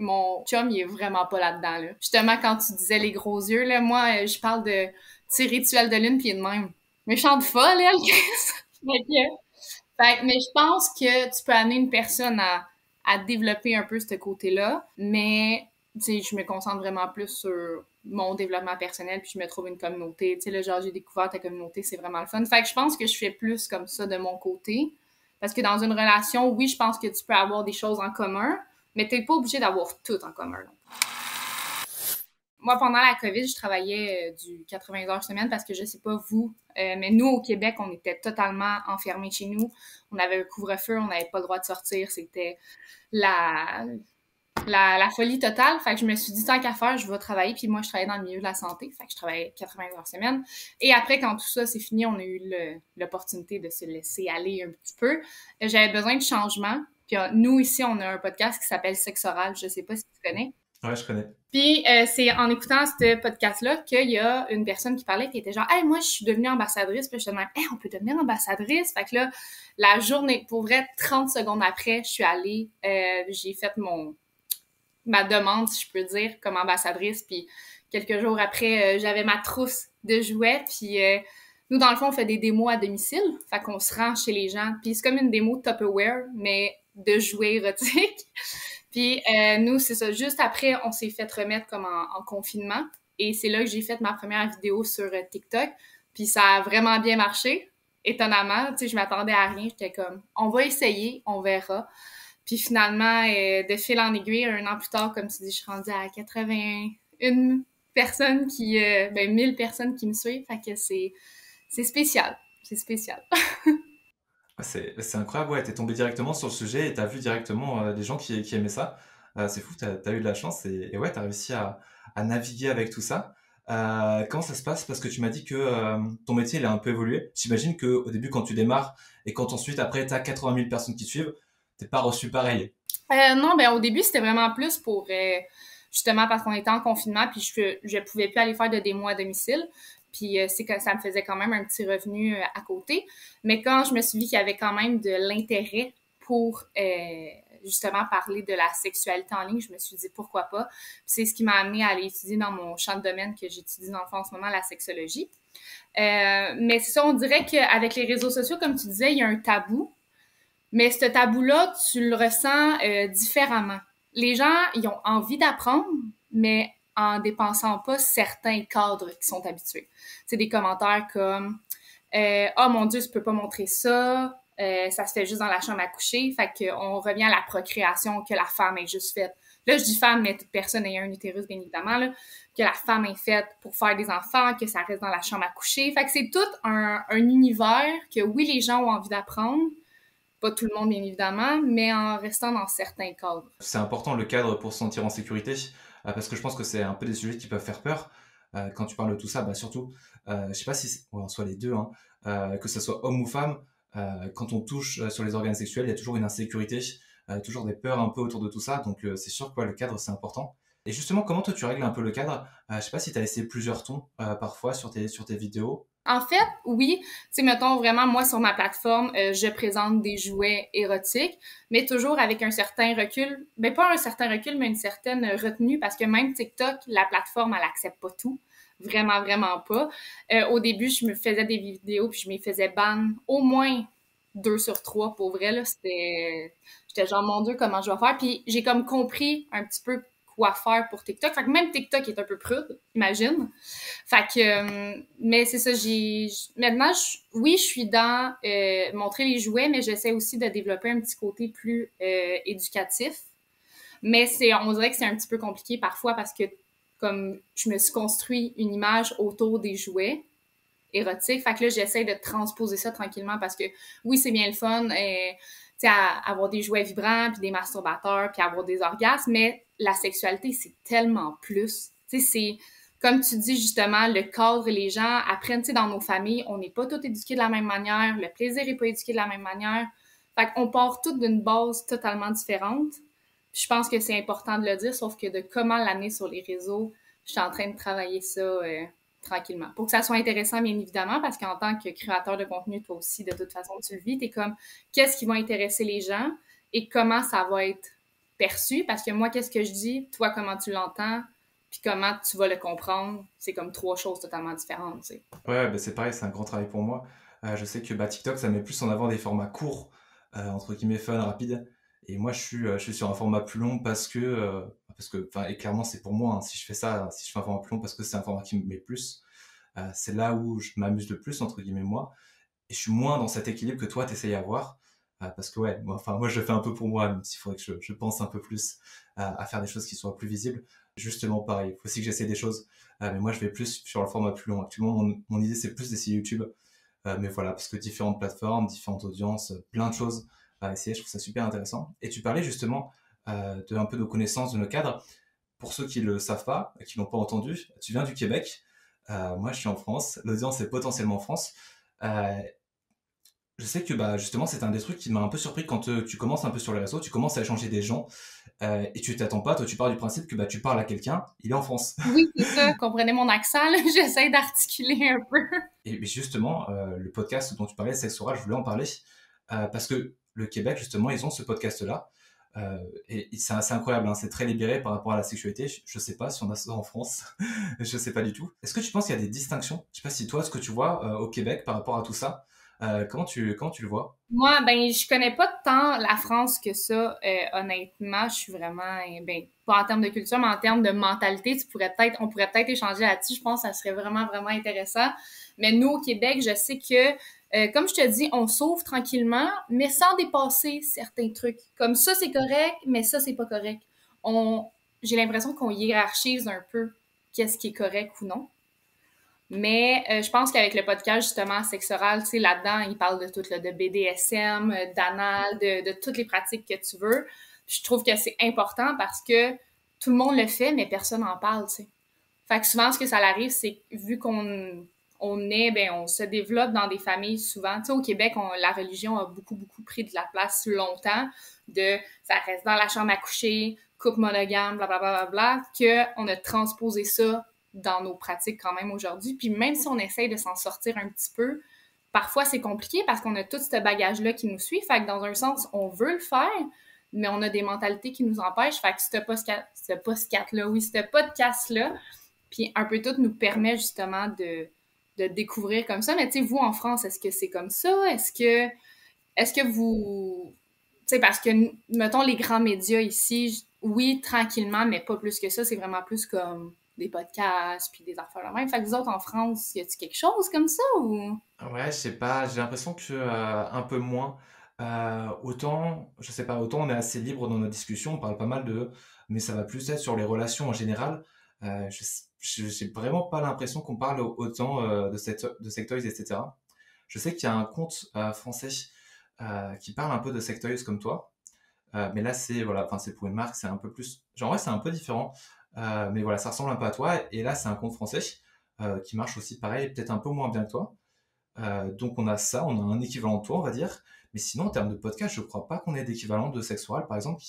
mon chum, il est vraiment pas là-dedans, là. Justement, quand tu disais les gros yeux, là, moi, je parle de, tu sais, rituel de lune, puis il est de même. Méchante folle, elle, Chris! Mais je pense que tu peux amener une personne à développer un peu ce côté-là, mais tu sais, je me concentre vraiment plus sur mon développement personnel, puis je me trouve une communauté. Tu sais, là, genre, j'ai découvert ta communauté, c'est vraiment le fun. Fait que je pense que je fais plus comme ça de mon côté. Parce que dans une relation, oui, je pense que tu peux avoir des choses en commun, mais t'es pas obligé d'avoir tout en commun. Moi, pendant la COVID, je travaillais du 80 heures semaine parce que je sais pas vous, mais nous, au Québec, on était totalement enfermés chez nous. On avait un couvre-feu, on n'avait pas le droit de sortir. C'était la, la folie totale. Fait que je me suis dit, tant qu'à faire, je vais travailler. Puis moi, je travaillais dans le milieu de la santé. Fait que je travaillais 80 heures semaine. Et après, quand tout ça c'est fini, on a eu l'opportunité de se laisser aller un petit peu. J'avais besoin de changement. Puis nous, ici, on a un podcast qui s'appelle Sexe oral. Je sais pas si tu connais. Ouais, je connais. Puis c'est en écoutant ce podcast-là qu'il y a une personne qui parlait qui était genre « Hey, moi, je suis devenue ambassadrice. » Puis je te demande « Hey, on peut devenir ambassadrice? » Fait que là, la journée, pour vrai, 30 secondes après, je suis allée, j'ai fait ma demande, si je peux dire, comme ambassadrice. Puis quelques jours après, j'avais ma trousse de jouets. Puis nous, dans le fond, on fait des démos à domicile. Fait qu'on se rend chez les gens. Puis c'est comme une démo Tupperware, mais de jouets érotiques. Puis nous, c'est ça. Juste après, on s'est fait remettre comme en confinement. Et c'est là que j'ai fait ma première vidéo sur TikTok. Puis ça a vraiment bien marché. Étonnamment, tu sais, je m'attendais à rien. J'étais comme, on va essayer, on verra. Puis finalement, de fil en aiguille, 1 an plus tard, comme tu dis, je suis rendue à 81 personnes 1000 personnes qui me suivent. Fait que c'est spécial. C'est spécial. C'est incroyable, ouais, t'es tombé directement sur le sujet et t'as vu directement des gens qui aimaient ça. C'est fou, t'as eu de la chance et ouais, t'as réussi à naviguer avec tout ça. Comment ça se passe? Parce que tu m'as dit que ton métier il a un peu évolué. J'imagine qu'au début, quand tu démarres et quand ensuite, après, t'as 80 000 personnes qui te suivent, t'es pas reçu pareil. Non, ben au début, c'était vraiment plus pour justement parce qu'on était en confinement, puis je pouvais plus aller faire de démos à domicile. Puis c'est que ça me faisait quand même un petit revenu à côté. Mais quand je me suis dit qu'il y avait quand même de l'intérêt pour justement parler de la sexualité en ligne, je me suis dit pourquoi pas. Puis c'est ce qui m'a amené à aller étudier dans mon champ de domaine que j'étudie dans le fond en ce moment, la sexologie. Mais c'est ça, on dirait qu'avec les réseaux sociaux, comme tu disais, il y a un tabou. Mais ce tabou-là, tu le ressens différemment. Les gens, ils ont envie d'apprendre, mais en dépensant pas certains cadres qui sont habitués. C'est des commentaires comme oh mon Dieu, tu peux pas montrer ça, ça se fait juste dans la chambre à coucher. Fait qu'on revient à la procréation que la femme est juste faite. Là, je dis femme, mais toute personne ayant un utérus, bien évidemment, là, que la femme est faite pour faire des enfants, que ça reste dans la chambre à coucher. Fait que c'est tout un univers que oui, les gens ont envie d'apprendre, pas tout le monde, bien évidemment, mais en restant dans certains cadres. C'est important le cadre pour se sentir en sécurité, parce que je pense que c'est un peu des sujets qui peuvent faire peur. Quand tu parles de tout ça, bah surtout, je sais pas si ouais, en soit les deux, hein, que ce soit homme ou femme, quand on touche sur les organes sexuels, il y a toujours une insécurité, toujours des peurs un peu autour de tout ça. Donc c'est sûr que ouais, le cadre c'est important. Et justement, comment toi tu règles un peu le cadre? Je sais pas si tu as essayé plusieurs tons parfois sur tes vidéos. En fait, oui, tu sais, mettons vraiment, moi, sur ma plateforme, je présente des jouets érotiques, mais toujours avec un certain recul. Ben, pas un certain recul, mais une certaine retenue, parce que même TikTok, la plateforme, elle accepte pas tout. Vraiment, vraiment pas. Au début, je me faisais des vidéos, puis je m'y faisais ban au moins 2 sur 3, pour vrai, là. J'étais genre, mon Dieu, comment je vais faire? Puis j'ai comme compris un petit peu quoi faire pour TikTok. Fait que même TikTok est un peu prude, imagine. Fait que, mais c'est ça, maintenant, oui, je suis dans montrer les jouets, mais j'essaie aussi de développer un petit côté plus éducatif. Mais on dirait que c'est un petit peu compliqué parfois parce que, comme je me suis construit une image autour des jouets érotiques, fait que là, j'essaie de transposer ça tranquillement parce que, oui, c'est bien le fun, tu sais, avoir des jouets vibrants, puis des masturbateurs, puis avoir des orgasmes, mais la sexualité, c'est tellement plus. Tu sais, c'est comme tu dis justement, le cadre, les gens apprennent, tu sais, dans nos familles, on n'est pas tous éduqués de la même manière, le plaisir n'est pas éduqué de la même manière. Fait qu'on part tous d'une base totalement différente. Puis je pense que c'est important de le dire, sauf que de comment l'amener sur les réseaux, je suis en train de travailler ça tranquillement. Pour que ça soit intéressant, bien évidemment, parce qu'en tant que créateur de contenu, toi aussi, de toute façon, tu le vis, t'es comme, qu'est-ce qui va intéresser les gens et comment ça va être perçu, parce que moi, qu'est-ce que je dis, toi, comment tu l'entends, puis comment tu vas le comprendre, c'est comme trois choses totalement différentes, tu sais. Ouais, bah, c'est pareil, c'est un grand travail pour moi. Je sais que bah, TikTok, ça met plus en avant des formats courts, entre guillemets fun, rapides. Et moi, je suis sur un format plus long parce que, enfin, et clairement, c'est pour moi, hein, si je fais ça, si je fais un format plus long, parce que c'est un format qui me met plus. C'est là où je m'amuse le plus, entre guillemets, moi. Et je suis moins dans cet équilibre que toi, t'essayes à avoir. Parce que ouais, moi, je le fais un peu pour moi, même s'il faudrait que je pense un peu plus à faire des choses qui soient plus visibles. Justement, pareil, il faut aussi que j'essaie des choses. Mais moi, je vais plus sur le format plus long. Actuellement, mon idée, c'est plus d'essayer YouTube. Mais voilà, parce que différentes plateformes, différentes audiences, plein de choses à essayer. Je trouve ça super intéressant. Et tu parlais justement de un peu de connaissances de nos cadres. Pour ceux qui le savent pas, qui l'ont pas entendu, tu viens du Québec. Moi, je suis en France. L'audience est potentiellement en France. Euh, je sais que bah, justement, c'est un des trucs qui m'a un peu surpris quand tu commences un peu sur les réseaux, tu commences à échanger des gens et tu t'attends pas, toi tu pars du principe que bah, tu parles à quelqu'un, il est en France. Oui, c'est ça. Vous comprenez mon accent, là? J'essaie d'articuler un peu. Et justement, le podcast dont tu parlais, Sexe Oral, je voulais en parler parce que le Québec, justement, ils ont ce podcast-là. Et c'est assez incroyable, hein, c'est très libéré par rapport à la sexualité. Je sais pas si on a ça en France, je sais pas du tout. Est-ce que tu penses qu'il y a des distinctions? Je sais pas si toi, ce que tu vois au Québec par rapport à tout ça, comment tu le vois? Moi, ben, je connais pas tant la France que ça. Honnêtement, je suis vraiment, ben, pas en termes de culture, mais en termes de mentalité, on pourrait peut-être échanger là-dessus. Je pense que ça serait vraiment, vraiment intéressant. Mais nous, au Québec, je sais que, comme je te dis, on s'ouvre tranquillement, mais sans dépasser certains trucs. Comme ça, c'est correct, mais ça, c'est pas correct. On, j'ai l'impression qu'on hiérarchise un peu qu'est-ce qui est correct ou non. Mais je pense qu'avec le podcast, justement, sexoral, tu sais, là-dedans, il parle de tout, là, de BDSM, d'anal, de toutes les pratiques que tu veux. Puis je trouve que c'est important parce que tout le monde le fait, mais personne n'en parle, tu sais. Fait que souvent, ce que ça arrive, c'est que vu on se développe dans des familles souvent. Tu sais, au Québec, la religion a beaucoup, beaucoup pris de la place longtemps, ça reste dans la chambre à coucher, couple monogame, blablabla, bla, qu'on a transposé ça dans nos pratiques quand même aujourd'hui. Puis même si on essaye de s'en sortir un petit peu, parfois c'est compliqué parce qu'on a tout ce bagage-là qui nous suit. Fait que dans un sens, on veut le faire, mais on a des mentalités qui nous empêchent. Fait que ce podcast-là, puis un peu tout nous permet justement de découvrir comme ça. Mais tu sais, vous en France, est-ce que c'est comme ça? Est-ce que vous... Tu sais, parce que, mettons, les grands médias ici, oui, tranquillement, mais pas plus que ça. C'est vraiment plus comme des podcasts puis des affaires là même. Fait que vous autres, en France, y a-t-il quelque chose comme ça ou... Ouais, je sais pas, j'ai l'impression que un peu moins. Autant, je sais pas, autant on est assez libre dans nos discussions, on parle pas mal mais ça va plus être sur les relations en général. J'ai vraiment pas l'impression qu'on parle autant de sex toys, etc. Je sais qu'il y a un compte français qui parle un peu de sex toys comme toi, mais là c'est voilà, enfin c'est pour une marque, c'est un peu plus, genre ouais, c'est un peu différent, mais voilà, ça ressemble un peu à toi. Et là c'est un compte français qui marche aussi pareil, peut-être un peu moins bien que toi. Donc on a ça, on a un équivalent de toi, on va dire. Mais sinon, en termes de podcast, je crois pas qu'on ait d'équivalent de sexual, par exemple,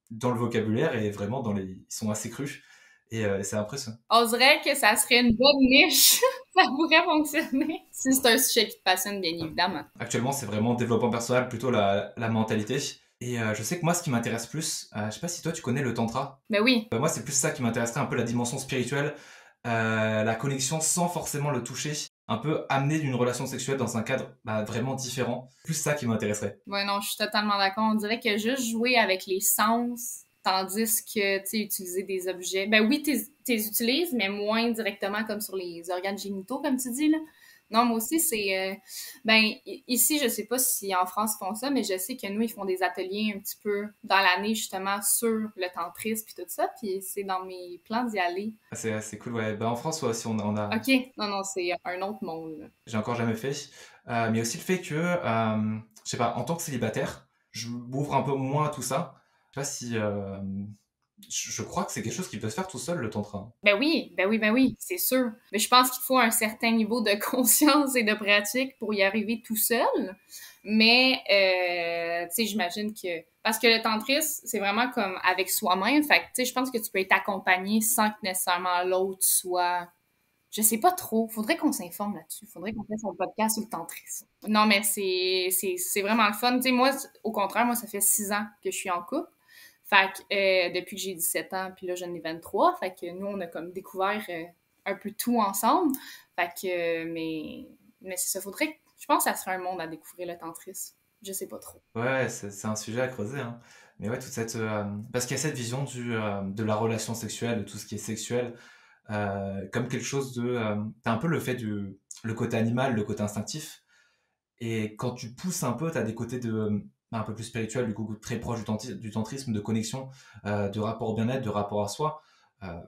dans le vocabulaire et vraiment ils sont assez crus. Et c'est impressionnant. On dirait que ça serait une bonne niche. Ça pourrait fonctionner. Si c'est un sujet qui te passionne, bien évidemment. Actuellement, c'est vraiment développement personnel, plutôt la mentalité. Et je sais que moi, ce qui m'intéresse plus, je sais pas si toi tu connais le tantra. Ben oui. Moi, c'est plus ça qui m'intéresserait, un peu la dimension spirituelle, la connexion sans forcément le toucher, un peu amener d'une relation sexuelle dans un cadre vraiment différent. Plus ça qui m'intéresserait. Ouais, non, je suis totalement d'accord. On dirait que juste jouer avec les sens, tandis que, tu sais, utiliser des objets. Ben oui, t'es utilises, mais moins directement comme sur les organes génitaux, comme tu dis, là. Non, moi aussi, c'est... ben, ici, je sais pas si en France ils font ça, mais je sais que nous, ils font des ateliers un petit peu dans l'année, justement, sur le tantrisme puis tout ça, puis c'est dans mes plans d'y aller. Ah, c'est cool, ouais. Bah, en France, ouais, aussi, on a... OK. Non, non, c'est un autre monde, là. J'ai encore jamais fait. Mais aussi le fait que, je sais pas, en tant que célibataire, je m'ouvre un peu moins à tout ça. Je sais pas si... je crois que c'est quelque chose qui peut se faire tout seul, le tantra. Ben oui, ben oui, ben oui, c'est sûr. Mais je pense qu'il faut un certain niveau de conscience et de pratique pour y arriver tout seul. Mais, tu sais, j'imagine que... Parce que le tantrisme, c'est vraiment comme avec soi-même. Fait que, tu sais, je pense que tu peux être accompagné sans que nécessairement l'autre soit... Je sais pas trop. Faudrait qu'on s'informe là-dessus. Faudrait qu'on fasse un podcast sur le tantrisme. Non, mais c'est vraiment le fun. Tu sais, moi, au contraire, moi, ça fait 6 ans que je suis en couple. Fait que depuis que j'ai 17 ans, puis là, j'en ai 23. Fait que nous, on a comme découvert un peu tout ensemble. Fait que, mais c'est ça. Je pense que ça serait un monde à découvrir, le tantrisme. Je sais pas trop. Ouais, c'est un sujet à creuser, hein. Mais ouais, toute cette, parce qu'il y a cette vision de la relation sexuelle, de tout ce qui est sexuel, comme quelque chose de, t'as un peu le fait le côté animal, le côté instinctif. Et quand tu pousses un peu, tu as des côtés un peu plus spirituels, du coup très proche du tantrisme, de connexion, de rapport au bien-être, de rapport à soi. Euh,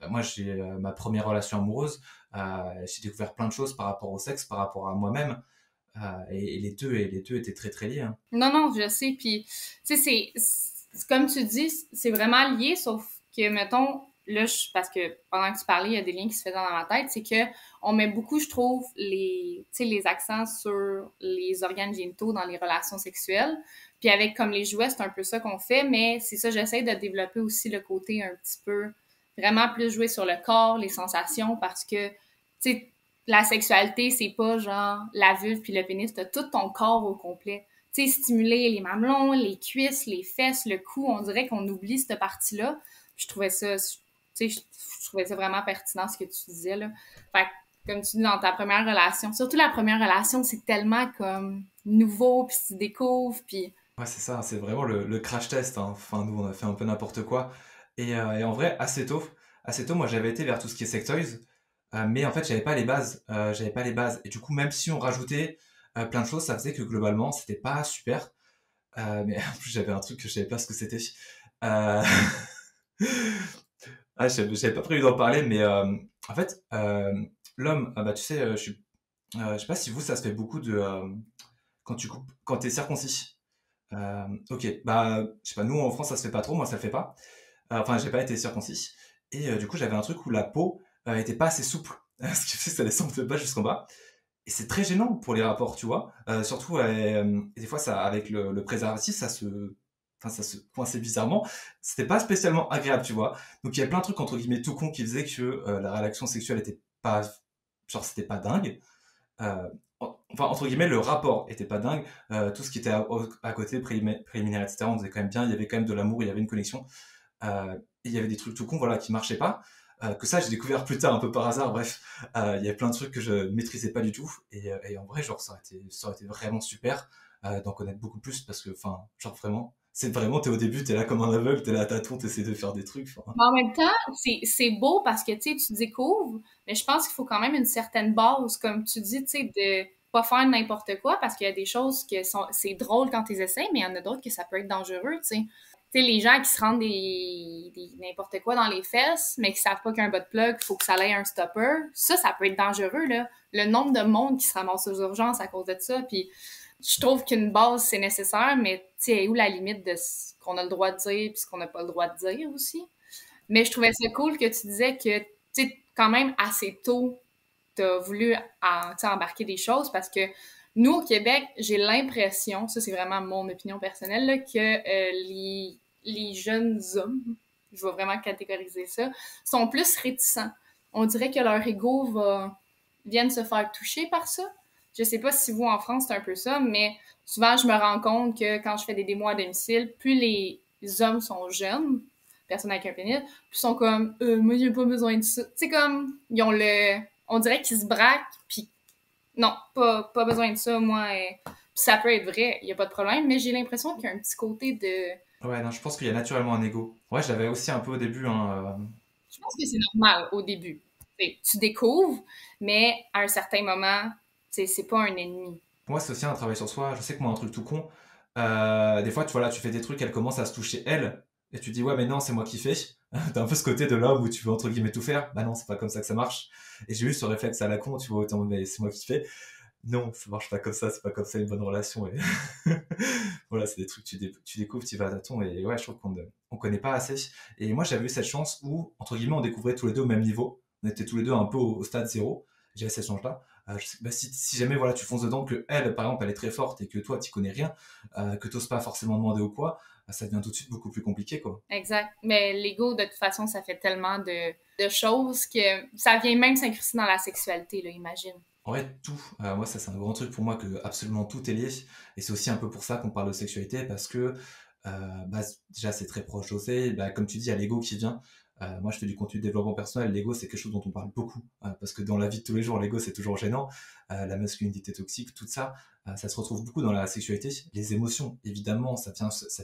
Moi, j'ai ma première relation amoureuse, j'ai découvert plein de choses par rapport au sexe, par rapport à moi-même, et les deux étaient très très liés, hein. Non, non, je sais. Puis, tu sais, comme tu dis, c'est vraiment lié, sauf que, mettons, là, parce que pendant que tu parlais, il y a des liens qui se faisaient dans ma tête, c'est que on met beaucoup, je trouve, tu sais, les accents sur les organes génitaux dans les relations sexuelles. Puis avec comme les jouets, c'est un peu ça qu'on fait, mais c'est ça, j'essaie de développer aussi le côté un petit peu vraiment plus jouer sur le corps, les sensations, parce que, tu sais, la sexualité, c'est pas genre la vulve puis le pénis, t'as tout ton corps au complet. Tu sais, stimuler les mamelons, les cuisses, les fesses, le cou, on dirait qu'on oublie cette partie-là. Je trouvais ça, tu sais, je trouvais ça vraiment pertinent ce que tu disais, là. Fait que, comme tu dis, dans ta première relation, surtout la première relation, c'est tellement comme nouveau, puis tu découvres, puis Ouais, c'est ça, c'est vraiment le crash test, hein. Enfin, nous, on a fait un peu n'importe quoi. Et en vrai, assez tôt, moi, j'avais été vers tout ce qui est sex toys, mais en fait, j'avais pas les bases. J'avais pas les bases. Et du coup, même si on rajoutait plein de choses, ça faisait que globalement, c'était pas super. Mais en plus, j'avais un truc que je savais pas ce que c'était. Euh... Ah, j'avais pas prévu d'en parler, mais en fait, l'homme, bah, tu sais, je sais pas si vous, ça se fait beaucoup quand tu coupes, quand t'es circoncis. Ok, bah, je sais pas, nous en France ça se fait pas trop, moi ça le fait pas. Enfin, j'ai pas été circoncis. Et du coup, j'avais un truc où la peau était pas assez souple, ce qui fait que ça descend de bas jusqu'en bas. Et c'est très gênant pour les rapports, tu vois. Surtout, des fois, ça, avec le préservatif, enfin, ça se coinçait bizarrement. C'était pas spécialement agréable, tu vois. Donc, il y a plein de trucs, entre guillemets, tout con qui faisaient que la réaction sexuelle était pas, genre, c'était pas dingue. Euh, enfin, entre guillemets, le rapport était pas dingue. Tout ce qui était à côté, préliminaire, etc., on faisait quand même bien. Il y avait quand même de l'amour, il y avait une connexion. Et il y avait des trucs tout con, voilà, qui marchaient pas. Que ça, j'ai découvert plus tard, un peu par hasard. Bref, il y a plein de trucs que je maîtrisais pas du tout. Et en vrai, genre, ça aurait été vraiment super d'en connaître beaucoup plus parce que, enfin, genre vraiment, c'est vraiment, t'es au début, t'es là comme un aveugle, t'es là à tâtons, t'essaies de faire des trucs. Enfin, mais en même temps, c'est beau parce que, tu sais, tu découvres, mais je pense qu'il faut quand même une certaine base, comme tu dis, tu sais, de pas faire n'importe quoi parce qu'il y a des choses c'est drôle quand tu les essaies, mais il y en a d'autres que ça peut être dangereux, tu sais. Tu sais, les gens qui se rendent n'importe quoi dans les fesses, mais qui savent pas qu'un butt plug, il faut que ça ait un stopper, ça peut être dangereux, là. Le nombre de monde qui se ramasse aux urgences à cause de ça, puis je trouve qu'une base, c'est nécessaire, mais tu sais, où la limite de ce qu'on a le droit de dire puis ce qu'on n'a pas le droit de dire aussi? Mais je trouvais ça cool que tu disais que, tu sais, quand même assez tôt, t'as voulu tu sais, embarquer des choses parce que nous, au Québec, j'ai l'impression, ça c'est vraiment mon opinion personnelle, là, que les jeunes hommes, je vais vraiment catégoriser ça, sont plus réticents. On dirait que leur ego vienne se faire toucher par ça. Je sais pas si vous, en France, c'est un peu ça, mais souvent, je me rends compte que quand je fais des démos à domicile, plus les hommes sont jeunes, personnes avec un pénis, puis ils sont comme moi j'ai pas besoin de ça. C'est comme ils ont on dirait qu'ils se braquent puis non, pas besoin de ça moi. Puis ça peut être vrai, il y a pas de problème, mais j'ai l'impression qu'il y a un petit côté de ouais, non, je pense qu'il y a naturellement un ego. Ouais, je l'avais aussi un peu au début, hein. je pense que c'est normal au début. T'sais, tu découvres, mais à un certain moment, c'est pas un ennemi. Moi, c'est aussi un travail sur soi. Je sais que moi, un truc tout con, des fois, tu vois, là, tu fais des trucs, elle commence à se toucher elle, et tu dis, ouais, mais non, c'est moi qui fais. T'as un peu ce côté de l'homme où tu veux, entre guillemets, tout faire. Bah non, c'est pas comme ça que ça marche. Et j'ai eu ce réflexe à la con, tu vois, autant, mais c'est moi qui fais. Non, ça marche pas comme ça, c'est pas comme ça une bonne relation. Et voilà, c'est des trucs que tu découvres, tu vas à tâtons, et ouais, je trouve on connaît pas assez. Et moi, j'avais eu cette chance où, entre guillemets, on découvrait tous les deux au même niveau. On était tous les deux un peu au stade zéro. J'avais cette chance-là. Bah, si jamais voilà, tu fonces dedans, que elle, par exemple, elle est très forte et que toi, tu connais rien, que tu n'oses pas forcément demander ou quoi, ça devient tout de suite beaucoup plus compliqué, quoi. Exact. Mais l'ego, de toute façon, ça fait tellement de choses que ça vient même s'incruster dans la sexualité, là, imagine. En vrai, tout. Moi, ça, c'est un grand truc pour moi que absolument tout est lié. Et c'est aussi un peu pour ça qu'on parle de sexualité, parce que bah, déjà, c'est très proche d'oser. Bah, comme tu dis, il y a l'ego qui vient. Moi, je fais du contenu de développement personnel. L'ego, c'est quelque chose dont on parle beaucoup. Parce que dans la vie de tous les jours, l'ego, c'est toujours gênant. La masculinité toxique, tout ça, ça se retrouve beaucoup dans la sexualité. Les émotions, évidemment, ça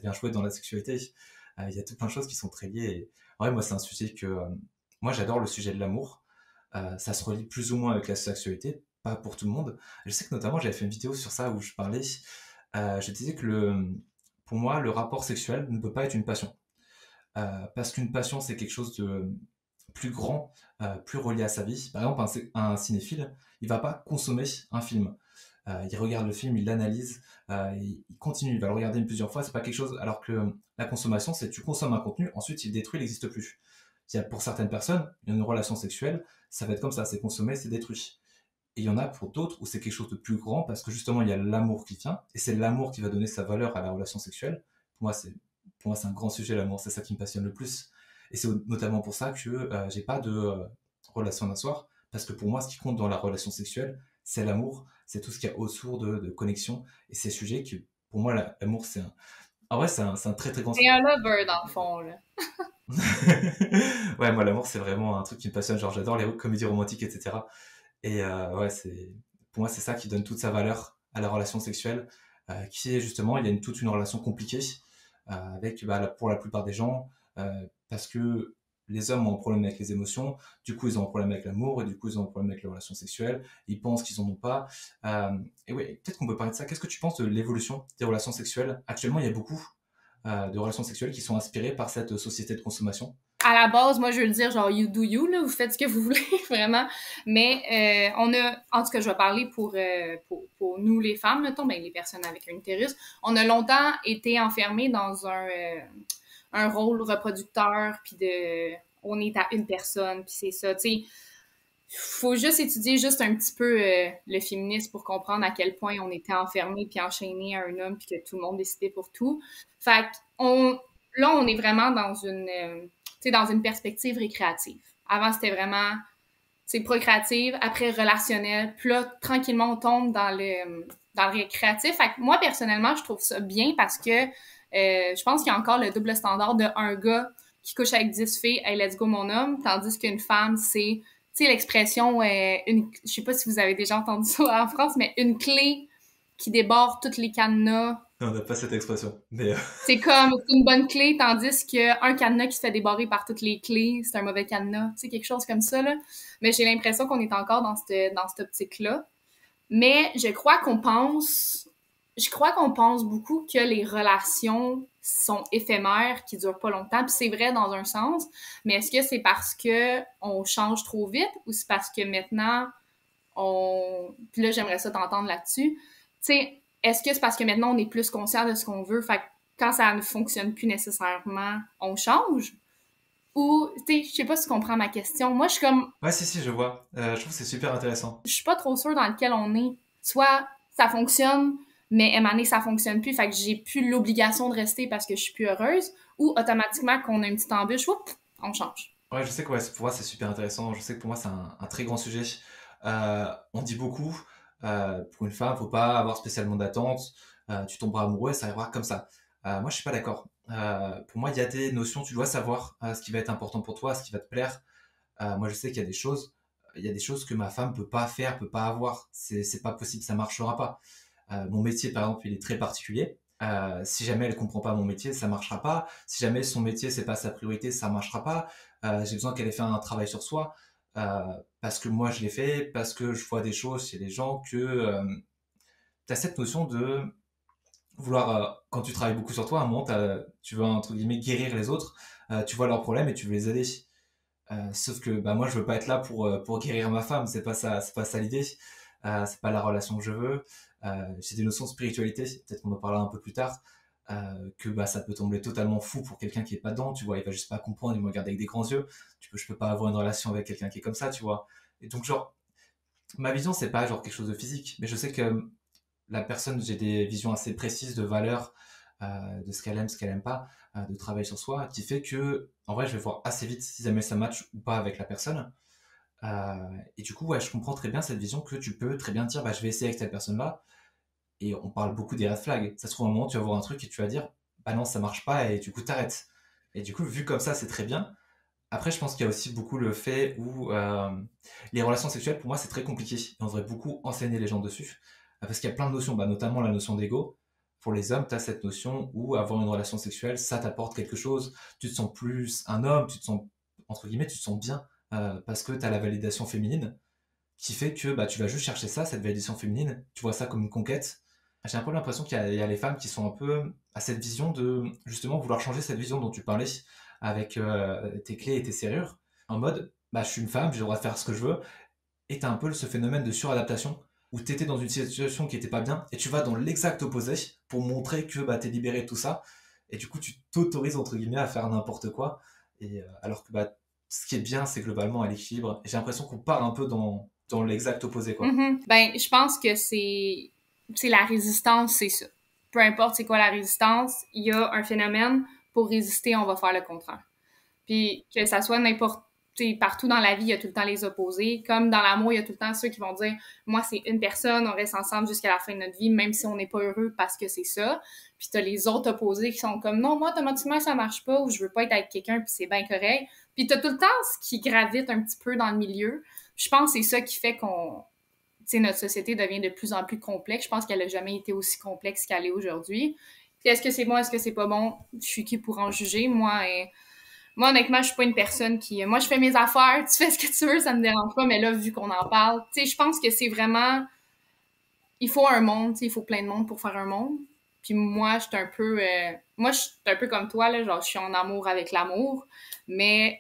vient jouer dans la sexualité. Il y a tout plein de choses qui sont très liées. Et, en vrai, moi, c'est un sujet que... moi, j'adore le sujet de l'amour. Ça se relie plus ou moins avec la sexualité, pas pour tout le monde. Je sais que notamment, j'avais fait une vidéo sur ça où je parlais... je disais que pour moi, le rapport sexuel ne peut pas être une passion. Parce qu'une passion, c'est quelque chose de plus grand, plus relié à sa vie. Par exemple, un cinéphile, il va pas consommer un film. Il regarde le film, il l'analyse, il continue, il va le regarder plusieurs fois. C'est pas quelque chose. Alors que la consommation, c'est tu consommes un contenu, ensuite il détruit, il n'existe plus. Pour certaines personnes, une relation sexuelle, ça va être comme ça, c'est consommé, c'est détruit. Et il y en a pour d'autres où c'est quelque chose de plus grand parce que justement il y a l'amour qui vient et c'est l'amour qui va donner sa valeur à la relation sexuelle. Pour moi, c'est, pour moi, c'est un grand sujet, l'amour, c'est ça qui me passionne le plus. Et c'est notamment pour ça que j'ai pas de relation d'un soir parce que pour moi, ce qui compte dans la relation sexuelle, c'est l'amour, c'est tout ce qu'il y a autour de connexion et ces sujets que pour moi, l'amour, c'est un. Ah ouais, c'est un très très grand C'est sujet. un lover, dans le fond, là. Ouais, moi, l'amour, c'est vraiment un truc qui me passionne. Genre, j'adore les comédies romantiques, etc. Et ouais, pour moi, c'est ça qui donne toute sa valeur à la relation sexuelle, qui est justement, il y a toute une relation compliquée avec, bah, pour la plupart des gens, parce que les hommes ont un problème avec les émotions, du coup, ils ont un problème avec l'amour, et du coup, ils ont un problème avec les relations sexuelles, ils pensent qu'ils en ont pas. Et ouais, peut-être qu'on peut parler de ça. Qu'est-ce que tu penses de l'évolution des relations sexuelles? Actuellement, il y a beaucoup de relations sexuelles qui sont inspirées par cette société de consommation. À la base, moi, je veux le dire, genre, you do you, là, vous faites ce que vous voulez, vraiment. Mais on a, en tout cas, je vais parler pour nous, les femmes, mettons, ben, les personnes avec un utérus, on a longtemps été enfermés dans un rôle reproducteur, puis on est à une personne, puis c'est ça, tu sais. Faut juste étudier juste un petit peu le féminisme pour comprendre à quel point on était enfermé puis enchaîné à un homme puis que tout le monde décidait pour tout. Fait là, on est vraiment dans une perspective récréative. Avant, c'était vraiment, procréative, après relationnel. Puis là, tranquillement, on tombe dans le récréatif. Fait que moi, personnellement, je trouve ça bien parce que je pense qu'il y a encore le double standard de un gars qui couche avec 10 filles, hey, let's go mon homme, tandis qu'une femme, c'est, tu sais, l'expression, je sais pas si vous avez déjà entendu ça en France, mais une clé qui déborde toutes les cadenas. On n'a pas cette expression, mais C'est comme une bonne clé, tandis qu'un cadenas qui se fait débarrer par toutes les clés, c'est un mauvais cadenas. Tu sais, quelque chose comme ça, là. Mais j'ai l'impression qu'on est encore dans cette optique-là. Mais je crois qu'on pense beaucoup que les relations sont éphémères, qui durent pas longtemps, puis c'est vrai dans un sens, mais est-ce que c'est parce que on change trop vite ou c'est parce que maintenant puis là j'aimerais ça t'entendre là-dessus. Tu sais, est-ce que c'est parce que maintenant on est plus conscient de ce qu'on veut, fait que quand ça ne fonctionne plus nécessairement, on change? Ou, tu sais, je sais pas si tu comprends ma question. Moi, je suis comme, ouais, si, je vois. Je trouve que c'est super intéressant. je suis pas trop sûre dans lequel on est. Soit ça fonctionne, mais à un moment donné, ça fonctionne plus, fait que j'ai plus l'obligation de rester parce que je suis plus heureuse, ou automatiquement qu'on a une petite embûche, whoop, on change. Ouais, je sais que ouais, pour moi c'est super intéressant. Je sais que pour moi c'est un très grand sujet. On dit beaucoup, pour une femme, faut pas avoir spécialement d'attente. Tu tomberas amoureux, ça arrivera comme ça. Moi, je suis pas d'accord. Pour moi, il y a des notions. Tu dois savoir ce qui va être important pour toi, ce qui va te plaire. Moi, je sais qu'il y a des choses. Il y a des choses que ma femme peut pas faire, peut pas avoir. C'est pas possible, ça marchera pas. Mon métier, par exemple, il est très particulier. Si jamais elle comprend pas mon métier, ça marchera pas. Si jamais son métier c'est pas sa priorité, ça marchera pas. J'ai besoin qu'elle ait fait un travail sur soi parce que moi je l'ai fait, parce que je vois des choses chez les gens que tu as cette notion de vouloir quand tu travailles beaucoup sur toi, à un moment tu veux entre guillemets guérir les autres, tu vois leurs problèmes et tu veux les aider. Sauf que bah moi je veux pas être là pour guérir ma femme, c'est pas ça l'idée. C'est pas la relation que je veux. J'ai des notions de spiritualité, peut-être qu'on en parlera un peu plus tard, que bah ça peut tomber totalement fou pour quelqu'un qui est pas dedans, tu vois, il va juste pas comprendre, il me regarde avec des grands yeux. Je peux pas avoir une relation avec quelqu'un qui est comme ça, tu vois. Et donc genre ma vision c'est pas genre quelque chose de physique, mais je sais que la personne, j'ai des visions assez précises de valeurs, de ce qu'elle aime pas, de travail sur soi, qui fait que, en vrai, je vais voir assez vite si jamais ça match ou pas avec la personne. Et du coup, ouais, je comprends très bien cette vision que tu peux très bien dire, bah, je vais essayer avec cette personne-là. Et on parle beaucoup des red flags. Ça se trouve, à un moment, tu vas voir un truc et tu vas dire, ah non, ça marche pas, et du coup, t'arrêtes. Et du coup, vu comme ça, c'est très bien. Après, je pense qu'il y a aussi beaucoup le fait où les relations sexuelles, pour moi, c'est très compliqué. Et on devrait beaucoup enseigner les gens dessus. Parce qu'il y a plein de notions, bah, notamment la notion d'ego. Pour les hommes, tu as cette notion où avoir une relation sexuelle, ça t'apporte quelque chose. Tu te sens plus un homme, tu te sens, entre guillemets, tu te sens bien parce que tu as la validation féminine qui fait que bah, tu vas juste chercher ça, cette validation féminine. Tu vois ça comme une conquête. J'ai un peu l'impression qu'il y a les femmes qui sont un peu à cette vision de justement vouloir changer cette vision dont tu parlais avec tes clés et tes serrures, en mode bah, je suis une femme, j'ai le droit de faire ce que je veux, et t'as un peu ce phénomène de suradaptation où t'étais dans une situation qui était pas bien et tu vas dans l'exact opposé pour montrer que bah, t'es libéré de tout ça, et du coup tu t'autorises entre guillemets à faire n'importe quoi, et alors que bah, ce qui est bien c'est globalement à l'équilibre, et j'ai l'impression qu'on part un peu dans l'exact opposé quoi. Ben, je pense que c'est la résistance, c'est ça. Peu importe c'est quoi la résistance, il y a un phénomène, pour résister, on va faire le contraire. Puis que ça soit n'importe, partout dans la vie, il y a tout le temps les opposés. Comme dans l'amour, il y a tout le temps ceux qui vont dire, moi, c'est une personne, on reste ensemble jusqu'à la fin de notre vie, même si on n'est pas heureux parce que c'est ça. Puis t'as les autres opposés qui sont comme, non, moi, automatiquement, ça marche pas, ou je veux pas être avec quelqu'un, puis c'est bien correct. Puis t'as tout le temps ce qui gravite un petit peu dans le milieu. Je pense que c'est ça qui fait qu'on, notre société devient de plus en plus complexe. Je pense qu'elle n'a jamais été aussi complexe qu'elle est aujourd'hui. Puis est-ce que c'est bon, est-ce que c'est pas bon? Je suis qui pour en juger? Moi, honnêtement, je suis pas une personne qui... Moi, je fais mes affaires, tu fais ce que tu veux, ça me dérange pas, mais là, vu qu'on en parle, tu sais, je pense que c'est vraiment... Il faut un monde, tu sais, il faut plein de monde pour faire un monde. Puis moi, je suis un peu... Moi, je suis un peu comme toi, là, genre, je suis en amour avec l'amour, mais,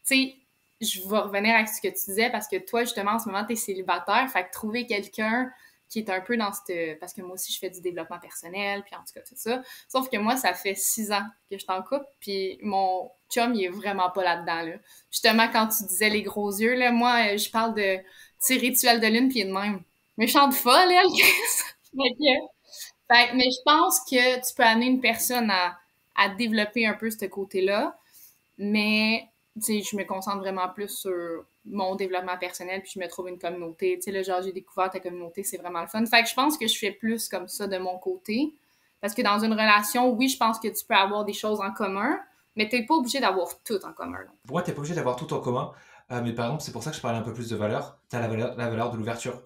tu sais, je vais revenir à ce que tu disais, parce que toi, justement, en ce moment, t'es célibataire, fait que trouver quelqu'un qui est un peu dans cette... Parce que moi aussi, je fais du développement personnel, puis en tout cas, tout ça. Sauf que moi, ça fait 6 ans que je suis en couple, puis mon chum, il est vraiment pas là-dedans, là. Justement, quand tu disais les gros yeux, là, moi, je parle de, tu sais, rituel de lune, puis il est de même. Méchante folle, elle, mais je pense que tu peux amener une personne à développer un peu ce côté-là, mais tu sais, je me concentre vraiment plus sur mon développement personnel, puis je me trouve une communauté. Tu sais, là, genre, j'ai découvert ta communauté, c'est vraiment le fun. Fait que je pense que je fais plus comme ça de mon côté. Parce que dans une relation, oui, je pense que tu peux avoir des choses en commun, mais t'es pas obligé d'avoir tout en commun. Pour moi, t'es pas obligé d'avoir tout en commun, mais par exemple, c'est pour ça que je parlais un peu plus de valeur. T'as la valeur de l'ouverture.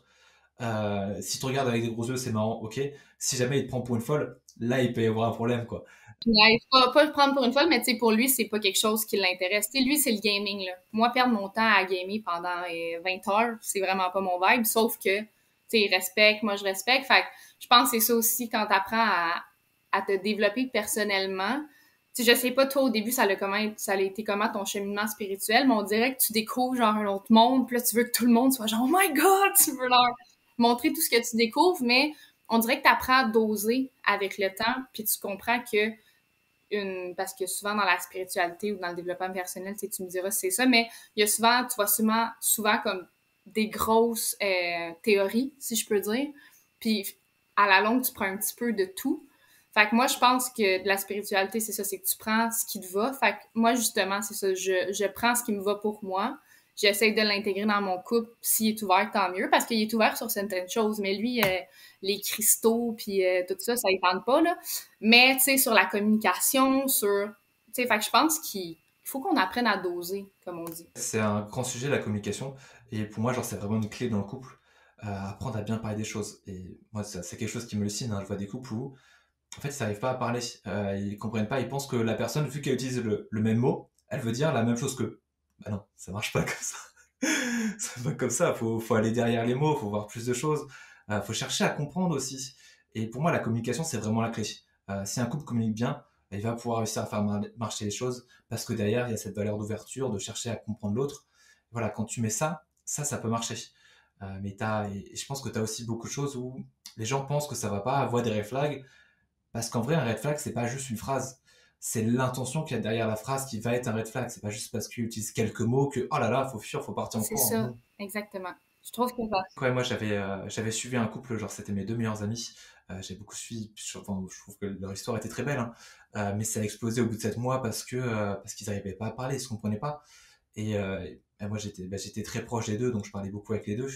Si tu regardes avec des gros yeux, c'est marrant, ok. Si jamais il te prend pour une folle, là, il peut y avoir un problème, quoi. Ouais, pas le prendre pour une folle, mais tu sais, pour lui, c'est pas quelque chose qui l'intéresse. Tu sais, lui, c'est le gaming, là. Moi, perdre mon temps à gamer pendant 20 heures, c'est vraiment pas mon vibe, sauf que, tu sais, il respecte, moi, je respecte. Fait que je pense que c'est ça aussi quand t'apprends à te développer personnellement. Tu sais, je sais pas, toi, au début, ça a été comment ton cheminement spirituel, mais on dirait que tu découvres, genre, un autre monde, puis là, tu veux que tout le monde soit genre, oh my god, tu veux leur montrer tout ce que tu découvres, mais on dirait que t'apprends à doser avec le temps, puis tu comprends que parce que souvent dans la spiritualité ou dans le développement personnel, tu sais, tu me diras si c'est ça, mais il y a souvent, tu vois souvent comme des grosses théories, si je peux dire, puis à la longue, tu prends un petit peu de tout. Fait que moi, je pense que de la spiritualité, c'est ça, c'est que tu prends ce qui te va. Fait que moi, justement, c'est ça, je prends ce qui me va pour moi. J'essaie de l'intégrer dans mon couple. S'il est ouvert, tant mieux, parce qu'il est ouvert sur certaines choses. Mais lui, les cristaux, puis tout ça, ça ne tente pas, là. Mais, tu sais, sur la communication, tu sais, fait que je pense qu'il faut qu'on apprenne à doser, comme on dit. C'est un grand sujet, la communication, et pour moi, genre, c'est vraiment une clé dans le couple. Apprendre à bien parler des choses. Et moi, c'est quelque chose qui me le signe, hein. Je vois des couples où, en fait, ils n'arrivent pas à parler. Ils comprennent pas. Ils pensent que la personne, vu qu'elle utilise le même mot, elle veut dire la même chose qu'eux. Bah non, ça marche pas comme ça. C'est pas comme ça. Faut aller derrière les mots, faut voir plus de choses. Faut chercher à comprendre aussi. Et pour moi, la communication, c'est vraiment la clé. Si un couple communique bien, bah, il va pouvoir réussir à faire marcher les choses parce que derrière, il y a cette valeur d'ouverture, de chercher à comprendre l'autre. Voilà, quand tu mets ça peut marcher. Et je pense que tu as aussi beaucoup de choses où les gens pensent que ça va pas, voient des red flags, parce qu'en vrai, un red flag, c'est pas juste une phrase. C'est l'intention qu'il y a derrière la phrase qui va être un red flag. C'est pas juste parce qu'il utilise quelques mots que, oh là là, faut fuir, faut partir en C'est courant. ça, Non. exactement. Je trouve que ça. Ouais, moi, j'avais suivi un couple, genre, c'était mes deux meilleurs amis. J'ai beaucoup suivi, enfin, je trouve que leur histoire était très belle, hein. Mais ça a explosé au bout de 7 mois parce qu'ils n'arrivaient pas à parler, ils se comprenaient pas. Et moi, j'étais très proche des deux, donc je parlais beaucoup avec les deux.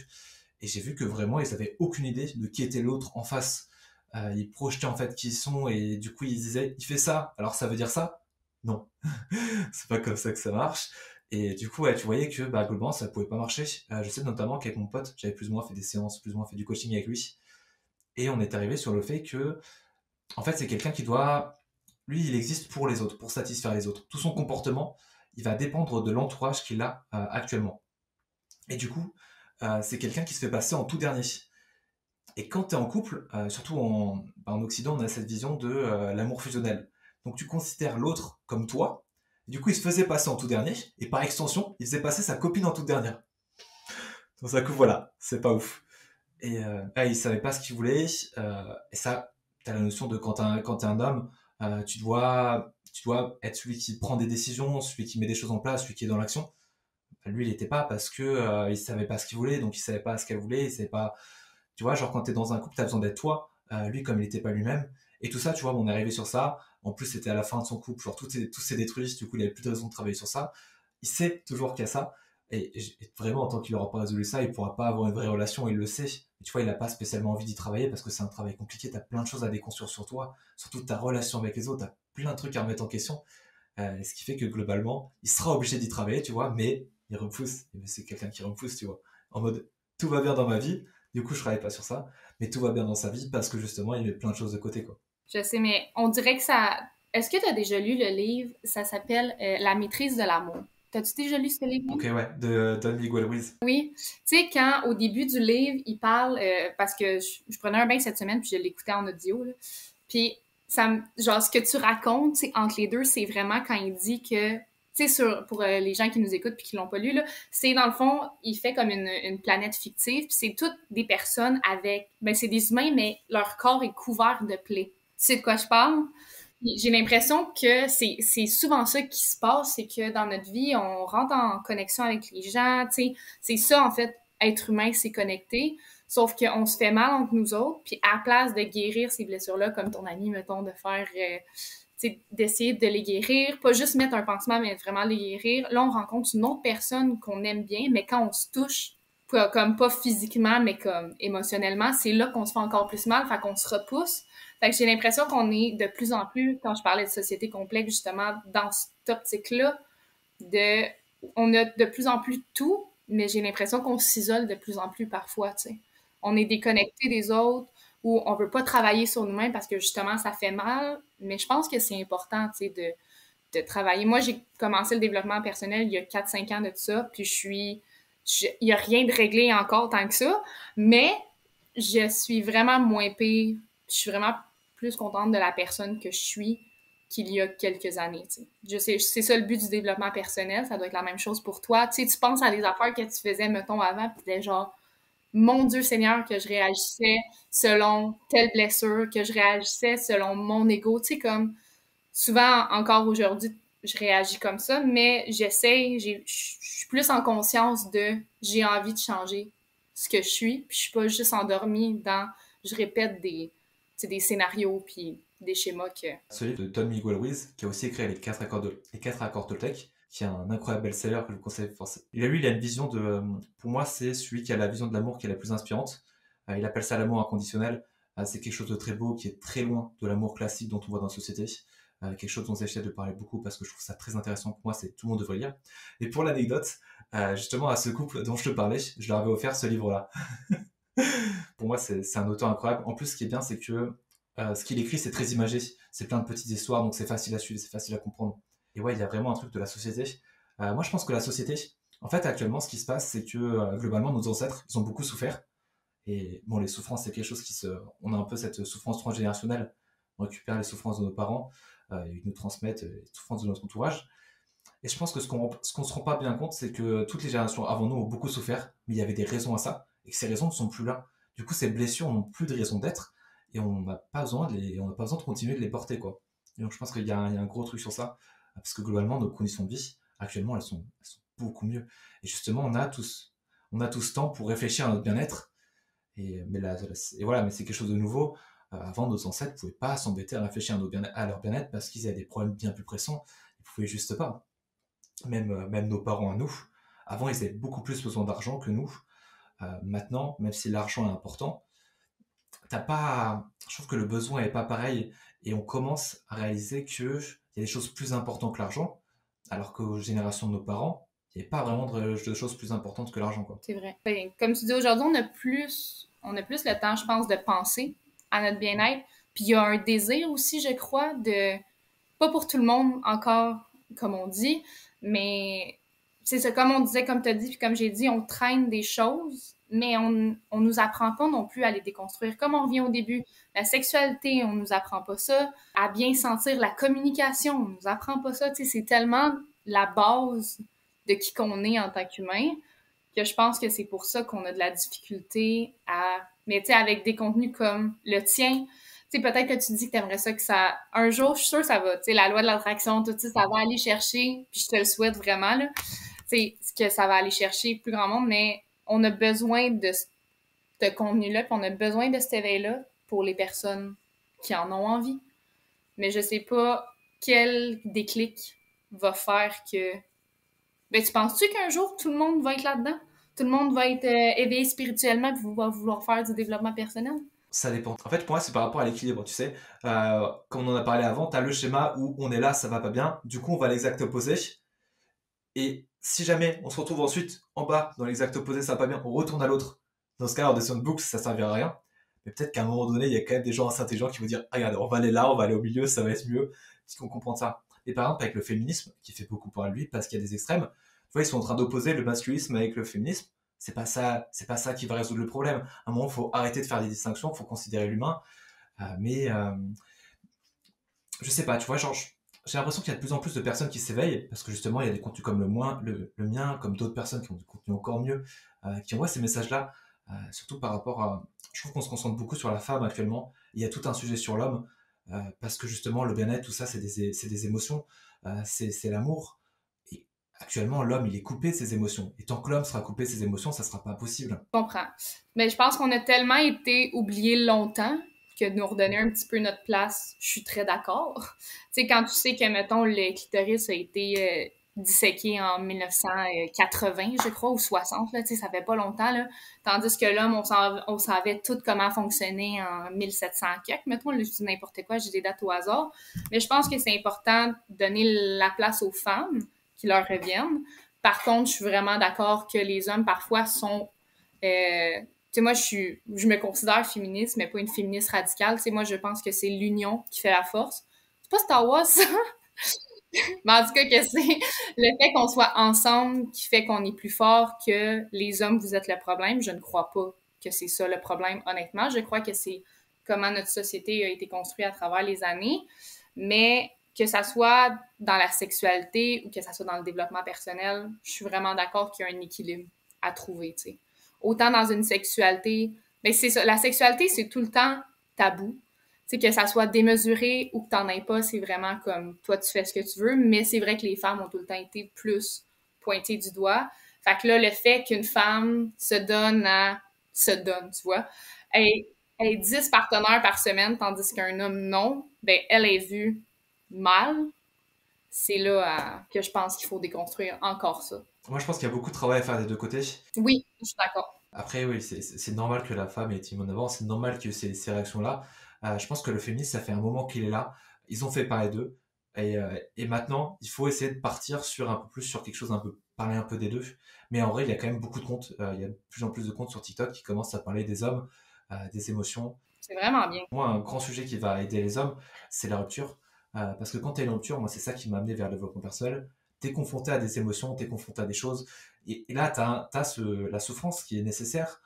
Et j'ai vu que vraiment, ils avaient aucune idée de qui était l'autre en face. ils projetaient en fait qui ils sont et du coup ils disaient il fait ça, alors ça veut dire ça? Non, c'est pas comme ça que ça marche. Et du coup, ouais, tu voyais que bah, globalement ça pouvait pas marcher. Je sais notamment qu'avec mon pote, j'avais plus ou moins fait des séances, plus ou moins fait du coaching avec lui, et on est arrivé sur le fait que en fait c'est quelqu'un qui doit, lui il existe pour les autres, pour satisfaire les autres. Tout son comportement, il va dépendre de l'entourage qu'il a actuellement. Et du coup, c'est quelqu'un qui se fait passer en tout dernier. Et quand tu es en couple, surtout en Occident, on a cette vision de l'amour fusionnel. Donc tu considères l'autre comme toi. Et du coup, il se faisait passer en tout dernier. Et par extension, il faisait passer sa copine en toute dernière. Donc ça coup, voilà, c'est pas ouf. Et il savait pas ce qu'il voulait. Et ça, tu as la notion de quand t'es un homme, tu dois être celui qui prend des décisions, celui qui met des choses en place, celui qui est dans l'action. Lui, il était pas parce que il savait pas ce qu'il voulait, donc il savait pas ce qu'elle voulait, il savait pas. Tu vois, genre quand t'es dans un couple, t'as besoin d'être toi. Lui, comme il était pas lui-même. Et tout ça, tu vois, on est arrivé sur ça. En plus, c'était à la fin de son couple, genre tout s'est détruit. Du coup, il avait plus de raison de travailler sur ça. Il sait toujours qu'il y a ça. Et vraiment, en tant qu'il n'aura pas résolu ça, il pourra pas avoir une vraie relation. Il le sait. Et tu vois, il a pas spécialement envie d'y travailler parce que c'est un travail compliqué. T'as plein de choses à déconstruire sur toi, surtout ta relation avec les autres. T'as plein de trucs à remettre en question. Ce qui fait que globalement, il sera obligé d'y travailler, tu vois, mais il repousse. Mais c'est quelqu'un qui repousse, tu vois. En mode, tout va bien dans ma vie, du coup, je travaille pas sur ça, mais tout va bien dans sa vie parce que justement, il met plein de choses de côté, quoi. Je sais, mais on dirait que ça. Est-ce que tu as déjà lu le livre? Ça s'appelle La maîtrise de l'amour. T'as-tu déjà lu ce livre? Ok, ouais, de Don Miguel Ruiz. Oui. Tu sais, quand au début du livre, il parle, parce que je prenais un bain cette semaine, puis je l'écoutais en audio, là. Puis, genre, ce que tu racontes, c'est entre les deux, c'est vraiment quand il dit que, tu sais, pour les gens qui nous écoutent puis qui l'ont pas lu, là, c'est dans le fond, il fait comme une planète fictive, puis c'est toutes des personnes avec, ben c'est des humains, mais leur corps est couvert de plaies. Tu sais de quoi je parle? J'ai l'impression que c'est souvent ça qui se passe, c'est que dans notre vie, on rentre en connexion avec les gens, tu sais, c'est ça en fait, être humain, c'est connecter, sauf qu'on se fait mal entre nous autres, puis à la place de guérir ces blessures-là, comme ton ami, mettons, de faire, tu sais, d'essayer de les guérir, pas juste mettre un pansement, mais vraiment les guérir, là, on rencontre une autre personne qu'on aime bien, mais quand on se touche, comme pas physiquement, mais comme émotionnellement, c'est là qu'on se fait encore plus mal, fait qu'on se repousse. Fait que j'ai l'impression qu'on est de plus en plus, quand je parlais de société complexe, justement, dans cette optique-là, de, on a de plus en plus tout, mais j'ai l'impression qu'on s'isole de plus en plus parfois, tu sais. On est déconnecté des autres ou on veut pas travailler sur nous-mêmes parce que justement, ça fait mal, mais je pense que c'est important, tu sais, de travailler. Moi, j'ai commencé le développement personnel il y a 4-5 ans de ça, puis il y a rien de réglé encore tant que ça, mais je suis vraiment moins pire. Je suis vraiment plus contente de la personne que je suis qu'il y a quelques années. Tu sais. Je sais, c'est ça le but du développement personnel. Ça doit être la même chose pour toi. Tu sais, tu penses à des affaires que tu faisais, mettons, avant, puis t'es genre, mon Dieu Seigneur, que je réagissais selon telle blessure, que je réagissais selon mon ego. Tu sais, comme souvent, encore aujourd'hui, je réagis comme ça, mais j'essaie, je suis plus en conscience de j'ai envie de changer ce que je suis, puis je suis pas juste endormie dans je répète des scénarios puis des schémas que. Ce livre de Don Miguel Ruiz, qui a aussi écrit les 4 accords Toltec, qui est un incroyable best-seller que je vous conseille forcément. Il a une vision de, pour moi, c'est celui qui a la vision de l'amour qui est la plus inspirante. Il appelle ça l'amour inconditionnel. C'est quelque chose de très beau, qui est très loin de l'amour classique dont on voit dans la société. Quelque chose dont j'essaie de parler beaucoup parce que je trouve ça très intéressant. Pour moi, c'est tout le monde devrait lire. Et pour l'anecdote, justement, à ce couple dont je te parlais, je leur avais offert ce livre-là. Pour moi, c'est un auteur incroyable. En plus, ce qui est bien, c'est que ce qu'il écrit, c'est très imagé. C'est plein de petites histoires, donc c'est facile à suivre, c'est facile à comprendre. Et ouais, il y a vraiment un truc de la société. Moi, je pense que la société, en fait, actuellement, ce qui se passe, c'est que globalement, nos ancêtres, ils ont beaucoup souffert. Et bon, les souffrances, c'est quelque chose qui se. On a un peu cette souffrance transgénérationnelle. On récupère les souffrances de nos parents, ils nous transmettent les souffrances de notre entourage. Et je pense que ce qu'on se rend pas bien compte, c'est que toutes les générations avant nous ont beaucoup souffert, mais il y avait des raisons à ça, et que ces raisons ne sont plus là. Du coup, ces blessures n'ont plus de raison d'être, et on n'a pas besoin de continuer de les porter, quoi. Et donc, je pense qu'il y a un gros truc sur ça, parce que globalement, nos conditions de vie, actuellement, elles sont beaucoup mieux. Et justement, on a tous ce temps pour réfléchir à notre bien-être, et voilà, mais c'est quelque chose de nouveau. Avant, nos ancêtres ne pouvaient pas s'embêter à réfléchir à leur bien-être parce qu'ils avaient des problèmes bien plus pressants. Ils pouvaient juste pas. Même nos parents à nous, avant, ils avaient beaucoup plus besoin d'argent que nous. Maintenant, même si l'argent est important, je trouve que le besoin est pas pareil et on commence à réaliser qu'il y a des choses plus importantes que l'argent, alors qu'aux générations de nos parents, il n'y avait pas vraiment de choses plus importantes que l'argent, quoi. C'est vrai. Ben, comme tu dis, aujourd'hui, on a plus le temps, je pense, de penser à notre bien-être. Puis il y a un désir aussi, je crois, de, pas pour tout le monde encore, comme on dit, mais c'est ça, comme on disait, comme tu as dit, puis comme j'ai dit, on traîne des choses, mais on nous apprend pas non plus à les déconstruire. Comme on revient au début, la sexualité, on nous apprend pas ça. À bien sentir la communication, on nous apprend pas ça. Tu sais, c'est tellement la base de qui qu'on est en tant qu'humain que je pense que c'est pour ça qu'on a de la difficulté à... Mais tu sais, avec des contenus comme le tien, tu sais, peut-être que tu dis que t'aimerais ça que ça... Un jour, je suis sûre que ça va. Tu sais, la loi de l'attraction, tout ça, ça va aller chercher, puis je te le souhaite vraiment, là. Tu sais, que ça va aller chercher plus grand monde, mais on a besoin de ce contenu-là, puis on a besoin de cet éveil-là pour les personnes qui en ont envie. Mais je sais pas quel déclic va faire que ben, tu penses-tu qu'un jour, tout le monde va être là-dedans? Tout le monde va être éveillé spirituellement et va vouloir faire du développement personnel? Ça dépend. En fait, pour moi, c'est par rapport à l'équilibre, tu sais. Comme on en a parlé avant, tu as le schéma où on est là, ça va pas bien. Du coup, on va à l'exact opposé. Et si jamais on se retrouve ensuite en bas, dans l'exact opposé, ça va pas bien, on retourne à l'autre. Dans ce cas, en descend de boucle, ça servira à rien. Mais peut-être qu'à un moment donné, il y a quand même des gens assez intelligents qui vont dire, ah, regarde, on va aller là, on va aller au milieu, ça va être mieux. Parce qu'on comprend ça. Et par exemple, avec le féminisme, qui fait beaucoup parler de lui, parce qu'il y a des extrêmes, tu vois, ils sont en train d'opposer le masculisme avec le féminisme. C'est pas ça qui va résoudre le problème. À un moment, il faut arrêter de faire des distinctions, il faut considérer l'humain. Mais je sais pas, tu vois, genre, j'ai l'impression qu'il y a de plus en plus de personnes qui s'éveillent, parce que justement, il y a des contenus comme le mien, comme d'autres personnes qui ont des contenus encore mieux, qui envoient ces messages-là, surtout par rapport à... Je trouve qu'on se concentre beaucoup sur la femme actuellement, il y a tout un sujet sur l'homme, parce que justement, le bien-être, tout ça, c'est des émotions, c'est l'amour. Et actuellement, l'homme, il est coupé de ses émotions. Et tant que l'homme sera coupé de ses émotions, ça sera pas possible. Je comprends. Mais je pense qu'on a tellement été oubliés longtemps que de nous redonner un petit peu notre place, je suis très d'accord. Tu sais, quand tu sais que, mettons, le clitoris a été disséqué en 1980, je crois, ou 60, là, tu sais, ça fait pas longtemps, là. Tandis que l'homme, on savait tout comment fonctionner en 1700 quelque, mettons, là, je dis n'importe quoi, j'ai des dates au hasard. Mais je pense que c'est important de donner la place aux femmes qui leur reviennent. Par contre, je suis vraiment d'accord que les hommes, parfois, sont... tu sais, moi, je me considère féministe, mais pas une féministe radicale. Tu sais, moi, je pense que c'est l'union qui fait la force. C'est pas Star Wars, ça? Mais en tout cas, que c'est le fait qu'on soit ensemble qui fait qu'on est plus fort que les hommes, vous êtes le problème. Je ne crois pas que c'est ça le problème, honnêtement. Je crois que c'est comment notre société a été construite à travers les années. Mais que ça soit dans la sexualité ou que ça soit dans le développement personnel, je suis vraiment d'accord qu'il y a un équilibre à trouver, tu sais. Autant dans une sexualité, mais c'est ça, la sexualité, c'est tout le temps tabou. Tu sais, que ça soit démesuré ou que t'en aies pas, c'est vraiment comme toi, tu fais ce que tu veux, mais c'est vrai que les femmes ont tout le temps été plus pointées du doigt. Fait que là, le fait qu'une femme se donne, tu vois, elle ait 10 partenaires par semaine, tandis qu'un homme non, ben elle est vue mal. C'est là que je pense qu'il faut déconstruire encore ça. Moi, je pense qu'il y a beaucoup de travail à faire des deux côtés. Oui, je suis d'accord. Après, oui, c'est normal que la femme ait été mise en avant, c'est normal que ces réactions-là. Je pense que le féminisme, ça fait un moment qu'il est là. Ils ont fait parler d'eux. Et maintenant, il faut essayer de partir sur un peu plus sur quelque chose un peu, parler un peu des deux. Mais en vrai, il y a quand même beaucoup de comptes. Il y a de plus en plus de comptes sur TikTok qui commencent à parler des hommes, des émotions. C'est vraiment bien. Moi, un grand sujet qui va aider les hommes, c'est la rupture. Parce que quand tu as une rupture, moi, c'est ça qui m'a amené vers le développement personnel. Tu es confronté à des émotions, tu es confronté à des choses. Et là, tu as la souffrance qui est nécessaire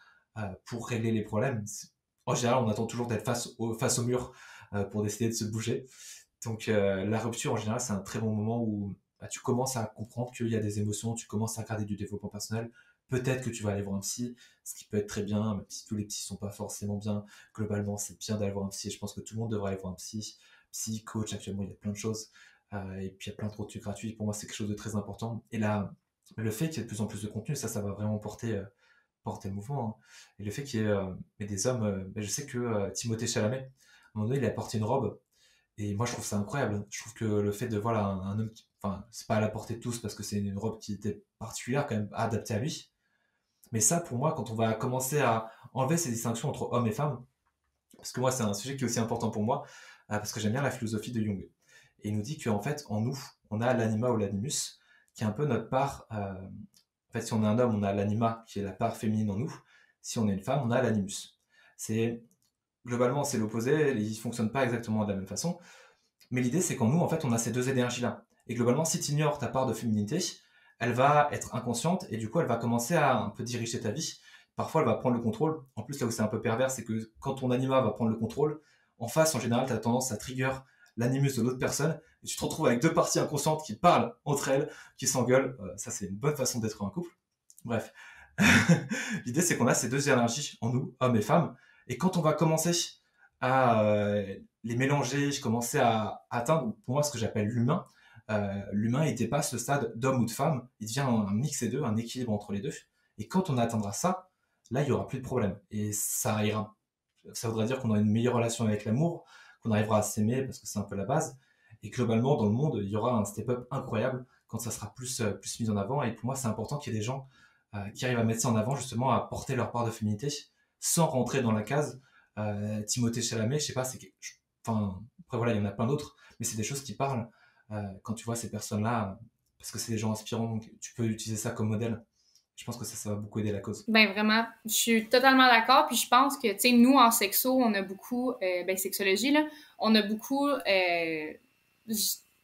pour régler les problèmes. En général, on attend toujours d'être face au mur pour décider de se bouger. Donc, la rupture, en général, c'est un très bon moment où bah, tu commences à comprendre qu'il y a des émotions, tu commences à regarder du développement personnel. Peut-être que tu vas aller voir un psy, ce qui peut être très bien, même si tous les psys sont pas forcément bien. Globalement, c'est bien d'aller voir un psy. Je pense que tout le monde devrait aller voir un psy. Psy, coach, actuellement, il y a plein de choses. Et puis, il y a plein de contenus gratuits. Pour moi, c'est quelque chose de très important. Et là, le fait qu'il y ait de plus en plus de contenu, ça va vraiment porter le mouvement, hein. Et le fait qu'il y ait des hommes, je sais que Timothée Chalamet, à un moment donné, il a porté une robe. Et moi, je trouve ça incroyable. Je trouve que le fait de voir un homme enfin, c'est pas à la portée de tous parce que c'est une robe qui était particulière, quand même adaptée à lui. Mais ça, pour moi, quand on va commencer à enlever ces distinctions entre hommes et femmes, parce que moi, c'est un sujet qui est aussi important pour moi, parce que j'aime bien la philosophie de Jung. Et il nous dit qu'en fait, en nous, on a l'anima ou l'animus, qui est un peu notre part. En fait, si on est un homme, on a l'anima, qui est la part féminine en nous. Si on est une femme, on a l'animus. C'est globalement, c'est l'opposé. Ils ne fonctionnent pas exactement de la même façon. Mais l'idée, c'est qu'en nous, en fait, on a ces deux énergies-là. Et globalement, si tu ignores ta part de féminité, elle va être inconsciente et du coup, elle va commencer à un peu diriger ta vie. Parfois, elle va prendre le contrôle. En plus, là où c'est un peu pervers, c'est que quand ton anima va prendre le contrôle, en face, en général, tu as tendance à trigger l'animus de l'autre personne et tu te retrouves avec deux parties inconscientes qui parlent entre elles, qui s'engueulent. Ça, c'est une bonne façon d'être un couple. Bref. L'idée, c'est qu'on a ces deux énergies en nous, hommes et femmes. Et quand on va commencer à les mélanger, je commençais à atteindre pour moi ce que j'appelle l'humain. L'humain il dépasse le stade d'homme ou de femme, il devient un mix des deux, un équilibre entre les deux. Et quand on atteindra ça, là il y aura plus de problème. Et ça ira. Ça voudrait dire qu'on aura une meilleure relation avec l'amour, qu'on arrivera à s'aimer parce que c'est un peu la base. Et globalement dans le monde, il y aura un step-up incroyable quand ça sera plus mis en avant. Et pour moi c'est important qu'il y ait des gens qui arrivent à mettre ça en avant, justement à porter leur part de féminité sans rentrer dans la case. Timothée Chalamet, je sais pas, enfin, après voilà, il y en a plein d'autres, mais c'est des choses qui parlent quand tu vois ces personnes-là, parce que c'est des gens inspirants, donc tu peux utiliser ça comme modèle. Je pense que ça va beaucoup aider la cause. Ben vraiment, je suis totalement d'accord. Puis je pense que, tu sais, nous, en sexo, on a beaucoup, sexologie, là, on a beaucoup,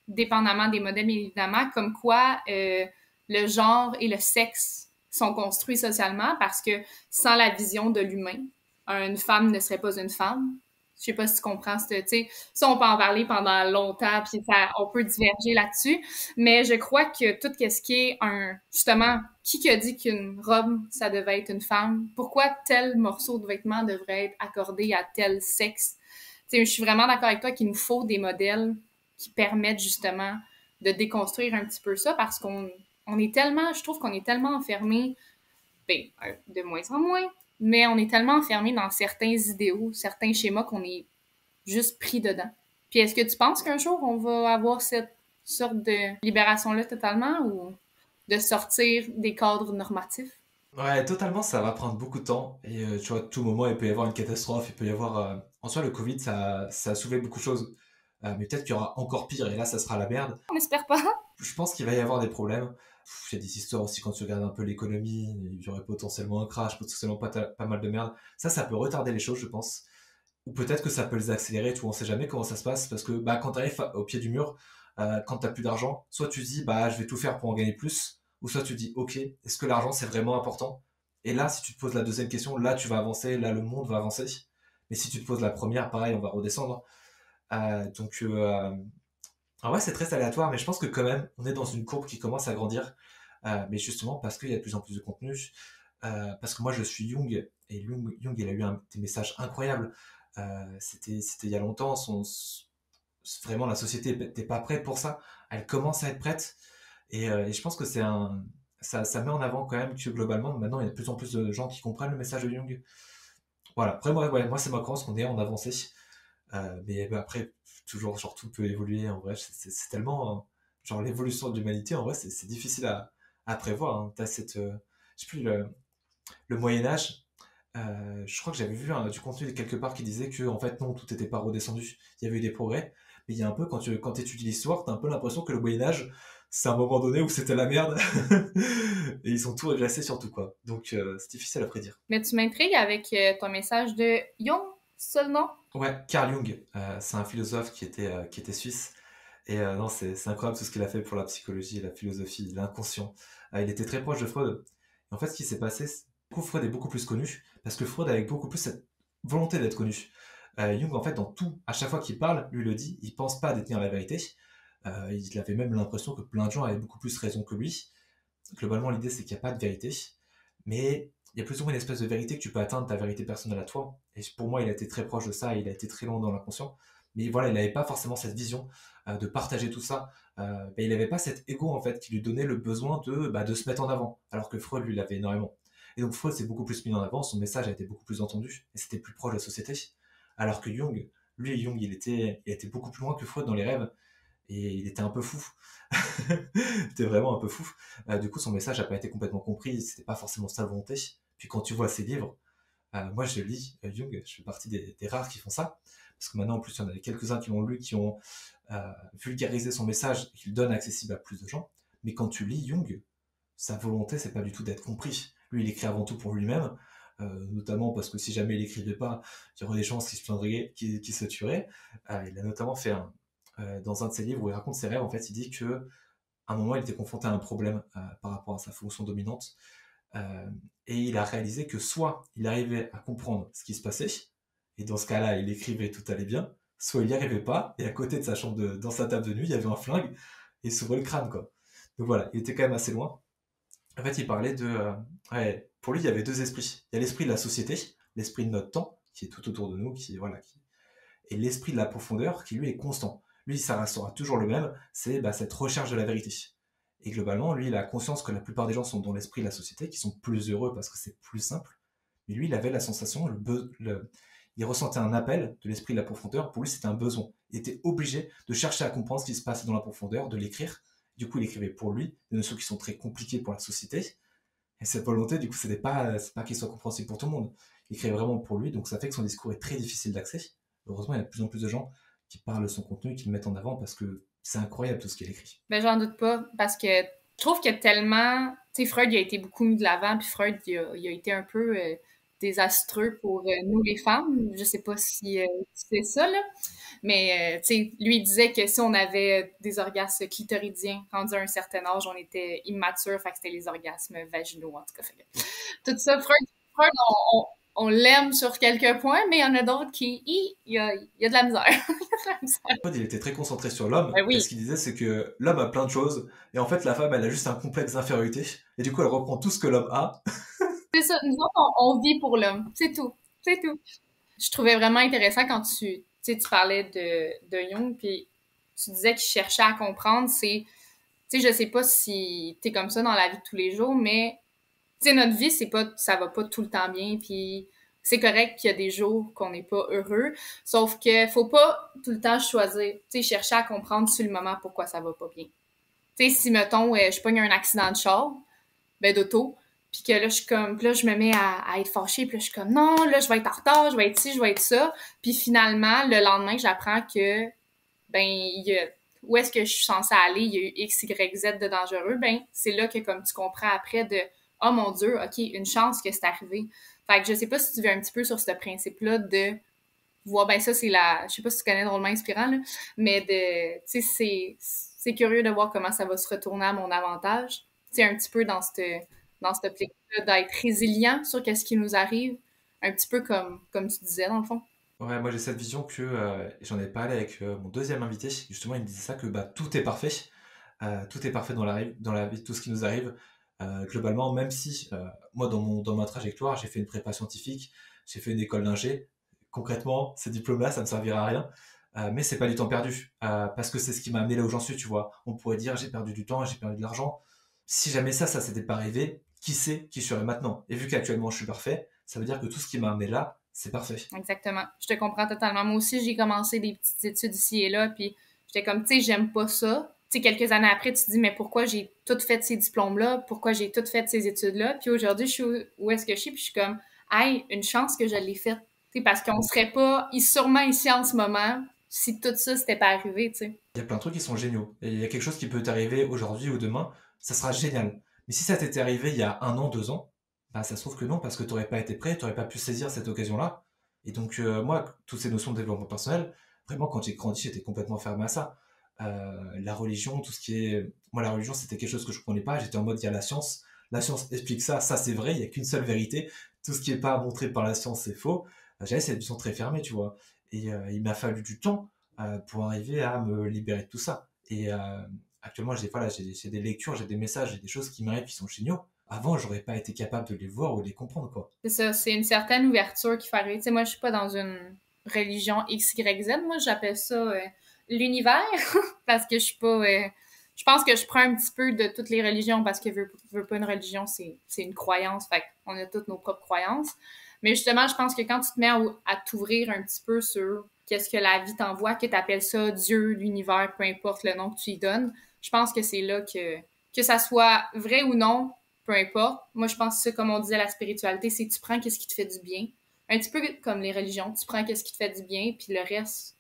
dépendamment des modèles, évidemment, comme quoi le genre et le sexe sont construits socialement parce que sans la vision de l'humain, une femme ne serait pas une femme. Je sais pas si tu comprends, tu sais, ça, on peut en parler pendant longtemps, puis ça, on peut diverger là-dessus. Mais je crois que tout ce qui est justement, qui a dit qu'une robe, ça devait être une femme? Pourquoi tel morceau de vêtement devrait être accordé à tel sexe? Tu sais, je suis vraiment d'accord avec toi qu'il nous faut des modèles qui permettent justement de déconstruire un petit peu ça parce qu'on est tellement, je trouve qu'on est tellement enfermé, ben, de moins en moins, mais on est tellement enfermé dans certains idéaux, certains schémas qu'on est juste pris dedans. Puis est-ce que tu penses qu'un jour on va avoir cette sorte de libération-là totalement ou de sortir des cadres normatifs? Ouais, totalement, ça va prendre beaucoup de temps. Et tu vois, à tout moment, il peut y avoir une catastrophe, il peut y avoir... En soi, le Covid, ça a soulevé beaucoup de choses. Mais peut-être qu'il y aura encore pire, et là, ça sera la merde. On n'espère pas. Je pense qu'il va y avoir des problèmes. Il y a des histoires aussi quand tu regardes un peu l'économie, il y aurait potentiellement un crash, potentiellement pas mal de merde. Ça peut retarder les choses, je pense. Ou peut-être que ça peut les accélérer, tout, on sait jamais comment ça se passe, parce que bah, quand tu arrives au pied du mur, quand tu plus d'argent, soit tu dis bah je vais tout faire pour en gagner plus, ou soit tu dis ok, est-ce que l'argent c'est vraiment important? Et là, si tu te poses la deuxième question, là tu vas avancer, là le monde va avancer. Mais si tu te poses la première, pareil, on va redescendre. Donc, en vrai, c'est très aléatoire, mais je pense que quand même, on est dans une courbe qui commence à grandir. Mais justement, parce qu'il y a de plus en plus de contenu. Parce que moi, je suis Jung, et Jung il a eu des messages incroyables. C'était il y a longtemps. Vraiment, la société n'était pas prête pour ça. Elle commence à être prête. Et je pense que ça met en avant quand même que globalement, maintenant, il y a de plus en plus de gens qui comprennent le message de Jung. Voilà. Après, moi c'est ma croyance qu'on est en avancée. Mais bah, après, toujours, genre, tout peut évoluer. En vrai, c'est tellement. Genre, l'évolution de l'humanité, en vrai, c'est difficile à prévoir. Hein. T'as je sais plus, le Moyen-Âge. Je crois que j'avais vu du contenu quelque part qui disait que, en fait, non, tout n'était pas redescendu. Il y avait eu des progrès. Mais il y a un peu, quand tu étudies l'histoire, t'as un peu l'impression que le Moyen-Âge, c'est un moment donné où c'était la merde. Et ils ont tout réglé surtout, quoi. Donc, c'est difficile à prédire. Mais tu m'intrigues avec ton message de Jung, seulement. Ouais, Carl Jung, c'est un philosophe qui était suisse. Et non, c'est incroyable tout ce qu'il a fait pour la psychologie, la philosophie, l'inconscient. Il était très proche de Freud. Et en fait, ce qui s'est passé, Freud est beaucoup plus connu, parce que Freud avait beaucoup plus cette volonté d'être connu. Jung, en fait, dans tout, à chaque fois qu'il parle, lui le dit, il pense pas détenir la vérité. Il avait même l'impression que plein de gens avaient beaucoup plus raison que lui. Globalement, l'idée, c'est qu'il n'y a pas de vérité. Mais il y a plus ou moins une espèce de vérité que tu peux atteindre, ta vérité personnelle à toi. Et pour moi, il a été très proche de ça, il a été très loin dans l'inconscient. Mais voilà, il n'avait pas forcément cette vision de partager tout ça. Il n'avait pas cet ego, en fait, qui lui donnait le besoin de se mettre en avant. Alors que Freud, lui, l'avait énormément. Et donc Freud s'est beaucoup plus mis en avant, son message a été beaucoup plus entendu, et c'était plus proche de la société. Alors que Jung, il était beaucoup plus loin que Freud dans les rêves, et il était un peu fou. Il était vraiment un peu fou. Du coup, son message n'a pas été complètement compris, c'était pas forcément sa volonté. Puis quand tu vois ses livres, Moi, je lis Jung, je fais partie des rares qui font ça, parce que maintenant, en plus, il y en a quelques-uns qui l'ont lu, qui ont vulgarisé son message, et qui le donnent accessible à plus de gens. Mais quand tu lis Jung, sa volonté, c'est pas du tout d'être compris. Lui, il écrit avant tout pour lui-même, notamment parce que si jamais il écrivait pas, il y aurait des chances qu'il se plaindrait, qu'il se tuerait. Il a notamment fait dans un de ses livres où il raconte ses rêves, en fait, il dit que à un moment, il était confronté à un problème par rapport à sa fonction dominante, euh, et il a réalisé que soit il arrivait à comprendre ce qui se passait, et dans ce cas-là, il écrivait tout allait bien, soit il n'y arrivait pas, et à côté de sa chambre, dans sa table de nuit, il y avait un flingue, et il s'ouvrait le crâne, quoi. Donc voilà, il était quand même assez loin. En fait, il parlait de... ouais, pour lui, il y avait deux esprits. Il y a l'esprit de la société, l'esprit de notre temps, qui est tout autour de nous, et l'esprit de la profondeur, qui lui est constant. Lui, ça restera toujours le même, c'est cette recherche de la vérité. Et globalement, lui, il a conscience que la plupart des gens sont dans l'esprit de la société, qui sont plus heureux parce que c'est plus simple. Mais lui, il avait la sensation, il ressentait un appel de l'esprit de la profondeur. Pour lui, c'était un besoin. Il était obligé de chercher à comprendre ce qui se passe dans la profondeur, de l'écrire. Du coup, il écrivait pour lui, des notions qui sont très compliquées pour la société. Et cette volonté, du coup, c'est pas qu'il soit compréhensible pour tout le monde. Il écrivait vraiment pour lui, donc ça fait que son discours est très difficile d'accès. Heureusement, il y a de plus en plus de gens qui parlent de son contenu et qui le mettent en avant parce que c'est incroyable tout ce qu'il écrit. Ben, j'en doute pas, parce que je trouve que tellement... Tu sais, Freud, il a été beaucoup mis de l'avant, puis Freud, il a été un peu désastreux pour nous, les femmes. Je sais pas si c'est ça, là. Mais, tu sais, lui, il disait que si on avait des orgasmes clitoridiens rendus à un certain âge, on était immature, fait que c'était les orgasmes vaginaux, en tout cas. Fait que tout ça, Freud on l'aime sur quelques points, mais il y en a d'autres qui, il y a de la misère. Il y a de la misère. Il était très concentré sur l'homme, Ben et oui, ce qu'il disait, c'est que l'homme a plein de choses, et en fait, la femme, elle a juste un complexe d'infériorité, et du coup, elle reprend tout ce que l'homme a. c'est ça. Nous autres, on vit pour l'homme. C'est tout. C'est tout. Je trouvais vraiment intéressant quand tu sais, tu parlais de Jung, puis tu disais qu'il cherchait à comprendre. Tu sais, je sais pas si t'es comme ça dans la vie de tous les jours, mais tu sais, notre vie, ça va pas tout le temps bien, puis c'est correct qu'il y a des jours qu'on n'est pas heureux, sauf que faut pas tout le temps choisir, tu sais, chercher à comprendre sur le moment pourquoi ça va pas bien. Tu sais, si, mettons, je pogne un accident de char, ben d'auto, puis que là, je suis comme, puis là, je me mets à être fâchée, puis là, je suis comme, non, là, je vais être en retard, je vais être ci, je vais être ça, puis finalement, le lendemain, j'apprends que, ben, où est-ce que je suis censée aller, il y a eu X, Y, Z de dangereux, ben, c'est là que, comme tu comprends après de, oh mon Dieu, OK, une chance que c'est arrivé. Fait que je sais pas si tu veux un petit peu sur ce principe-là de voir, ben ça, je sais pas si tu connais Drôlement Inspirant, là, mais tu sais, c'est curieux de voir comment ça va se retourner à mon avantage. Tu sais, un petit peu dans cette optique-là d'être résilient sur qu'est-ce qui nous arrive, un petit peu comme tu disais, dans le fond. Ouais, moi, j'ai cette vision que j'en ai parlé avec mon deuxième invité, justement, il me disait ça, que tout est parfait. Tout est parfait dans la vie, tout ce qui nous arrive. Globalement, même si moi, dans ma trajectoire, j'ai fait une prépa scientifique, j'ai fait une école d'ingé, concrètement, ces diplômes-là, ça ne me servira à rien. Mais c'est pas du temps perdu, parce que c'est ce qui m'a amené là où j'en suis, tu vois. On pourrait dire, j'ai perdu du temps, j'ai perdu de l'argent. Si jamais ça s'était pas arrivé, qui sait qui je serais maintenant? Et vu qu'actuellement je suis parfait, ça veut dire que tout ce qui m'a amené là, c'est parfait. Exactement. Je te comprends totalement. Moi aussi, j'ai commencé des petites études ici et là, puis j'étais comme, tu sais, j'aime pas ça. Tu sais, quelques années après, tu te dis, mais pourquoi j'ai tout fait ces diplômes-là? Pourquoi j'ai tout fait ces études-là? Puis aujourd'hui, je suis où est-ce que je suis? Puis je suis comme, hey, une chance que je l'ai faite. Tu sais, parce qu'on serait pas sûrement ici en ce moment si tout ça s'était pas arrivé, tu sais. Il y a plein de trucs qui sont géniaux. Et il y a quelque chose qui peut t'arriver aujourd'hui ou demain, ça sera génial. Mais si ça t'était arrivé il y a un an, 2 ans, bah ça se trouve que non, parce que t'aurais pas été prêt, t'aurais pas pu saisir cette occasion-là. Et donc moi, toutes ces notions de développement personnel, vraiment quand j'ai grandi, j'étais complètement fermé à ça. La religion, tout ce qui est... Moi, la religion, c'était quelque chose que je comprenais pas. J'étais en mode, il y a la science explique ça c'est vrai, il y a qu'une seule vérité. Tout ce qui est pas montré par la science, c'est faux. J'avais cette vision très fermée, tu vois. Et il m'a fallu du temps pour arriver à me libérer de tout ça. Et actuellement, j'ai des lectures, j'ai des messages, j'ai des choses qui m'arrivent qui sont géniaux. Avant, j'aurais pas été capable de les voir ou de les comprendre, quoi. C'est ça, c'est une certaine ouverture qu'il faut arriver. Tu sais, moi, je suis pas dans une religion X, Y, Z. Moi, j'appelle ça l'univers parce que je suis pas. Je pense que je prends un petit peu de toutes les religions parce que veux pas une religion, c'est une croyance. Fait qu'on a toutes nos propres croyances. Mais justement, je pense que quand tu te mets à t'ouvrir un petit peu sur qu'est-ce que la vie t'envoie, que tu appelles ça Dieu, l'univers, peu importe le nom que tu y donnes, je pense que c'est là que ça soit vrai ou non, peu importe. Moi, je pense que ça, comme on disait, la spiritualité, c'est que tu prends qu'est-ce qui te fait du bien, un petit peu comme les religions. Tu prends ce qui te fait du bien, puis le reste,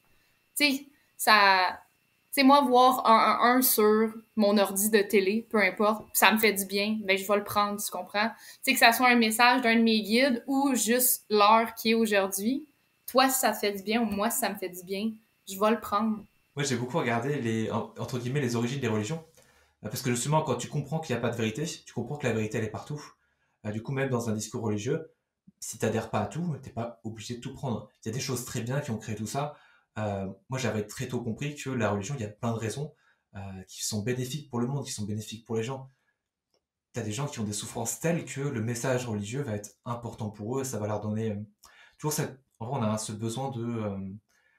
tu sais, ça... Tu sais, moi, voir un sur mon ordi de télé, peu importe, ça me fait du bien, ben je vais le prendre, tu comprends? Tu sais, que ça soit un message d'un de mes guides ou juste l'heure qui est aujourd'hui, toi, si ça te fait du bien ou moi, si ça me fait du bien, je vais le prendre. Moi, j'ai beaucoup regardé entre guillemets, les origines des religions. Parce que justement, quand tu comprends qu'il n'y a pas de vérité, tu comprends que la vérité, elle est partout. Du coup, même dans un discours religieux, si tu n'adhères pas à tout, tu n'es pas obligé de tout prendre. Il y a des choses très bien qui ont créé tout ça. Moi, j'avais très tôt compris que la religion, il y a plein de raisons qui sont bénéfiques pour le monde, qui sont bénéfiques pour les gens. Tu as des gens qui ont des souffrances telles que le message religieux va être important pour eux, ça va leur donner toujours cette... En vrai, on a ce besoin de...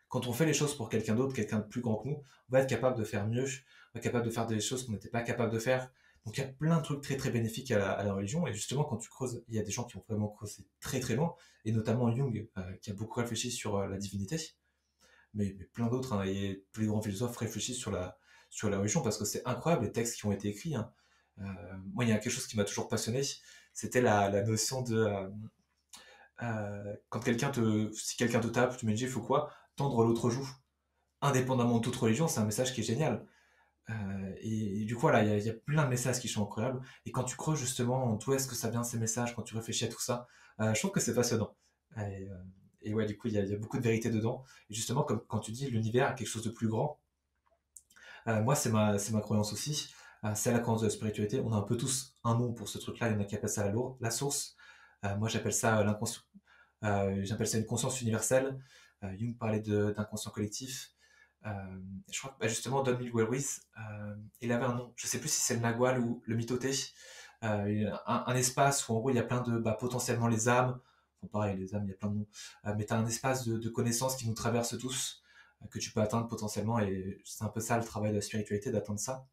quand on fait les choses pour quelqu'un d'autre, quelqu'un de plus grand que nous, on va être capable de faire mieux, on va être capable de faire des choses qu'on n'était pas capable de faire. Donc il y a plein de trucs très très bénéfiques à la religion, et justement quand tu creuses, il y a des gens qui ont vraiment creusé très très loin, et notamment Jung, qui a beaucoup réfléchi sur la divinité, mais plein d'autres, hein, et tous les grands philosophes réfléchissent sur la religion, parce que c'est incroyable les textes qui ont été écrits. Hein. Euh, Moi, il y a quelque chose qui m'a toujours passionné, c'était la notion de quand si quelqu'un te tape, tu me dis, il faut quoi? Tendre l'autre joue. Indépendamment de toute religion, c'est un message qui est génial. Et du coup, voilà, il y a plein de messages qui sont incroyables. Et quand tu creuses justement d'où est-ce que ça vient ces messages, quand tu réfléchis à tout ça, je trouve que c'est passionnant. Et, euh, et ouais, du coup, il y a beaucoup de vérité dedans. Et justement, comme quand tu dis l'univers a quelque chose de plus grand, moi, c'est ma croyance aussi. C'est à la croyance de la spiritualité. On a un peu tous un nom pour ce truc-là. Il y en a qui appellent ça la source. Moi, j'appelle ça l'inconscient. J'appelle ça une conscience universelle. Jung parlait d'inconscient collectif. Euh, je crois que bah, justement, Don Miguel Ruiz, il avait un nom. Je sais plus si c'est le Nagual ou le Mitoté. Un espace où en gros il y a plein de bah, potentiellement les âmes. Bon, pareil, les âmes, il y a plein de noms. Mais tu as un espace de connaissances qui nous traverse tous, que tu peux atteindre potentiellement. Et c'est un peu ça le travail de la spiritualité, d'atteindre ça.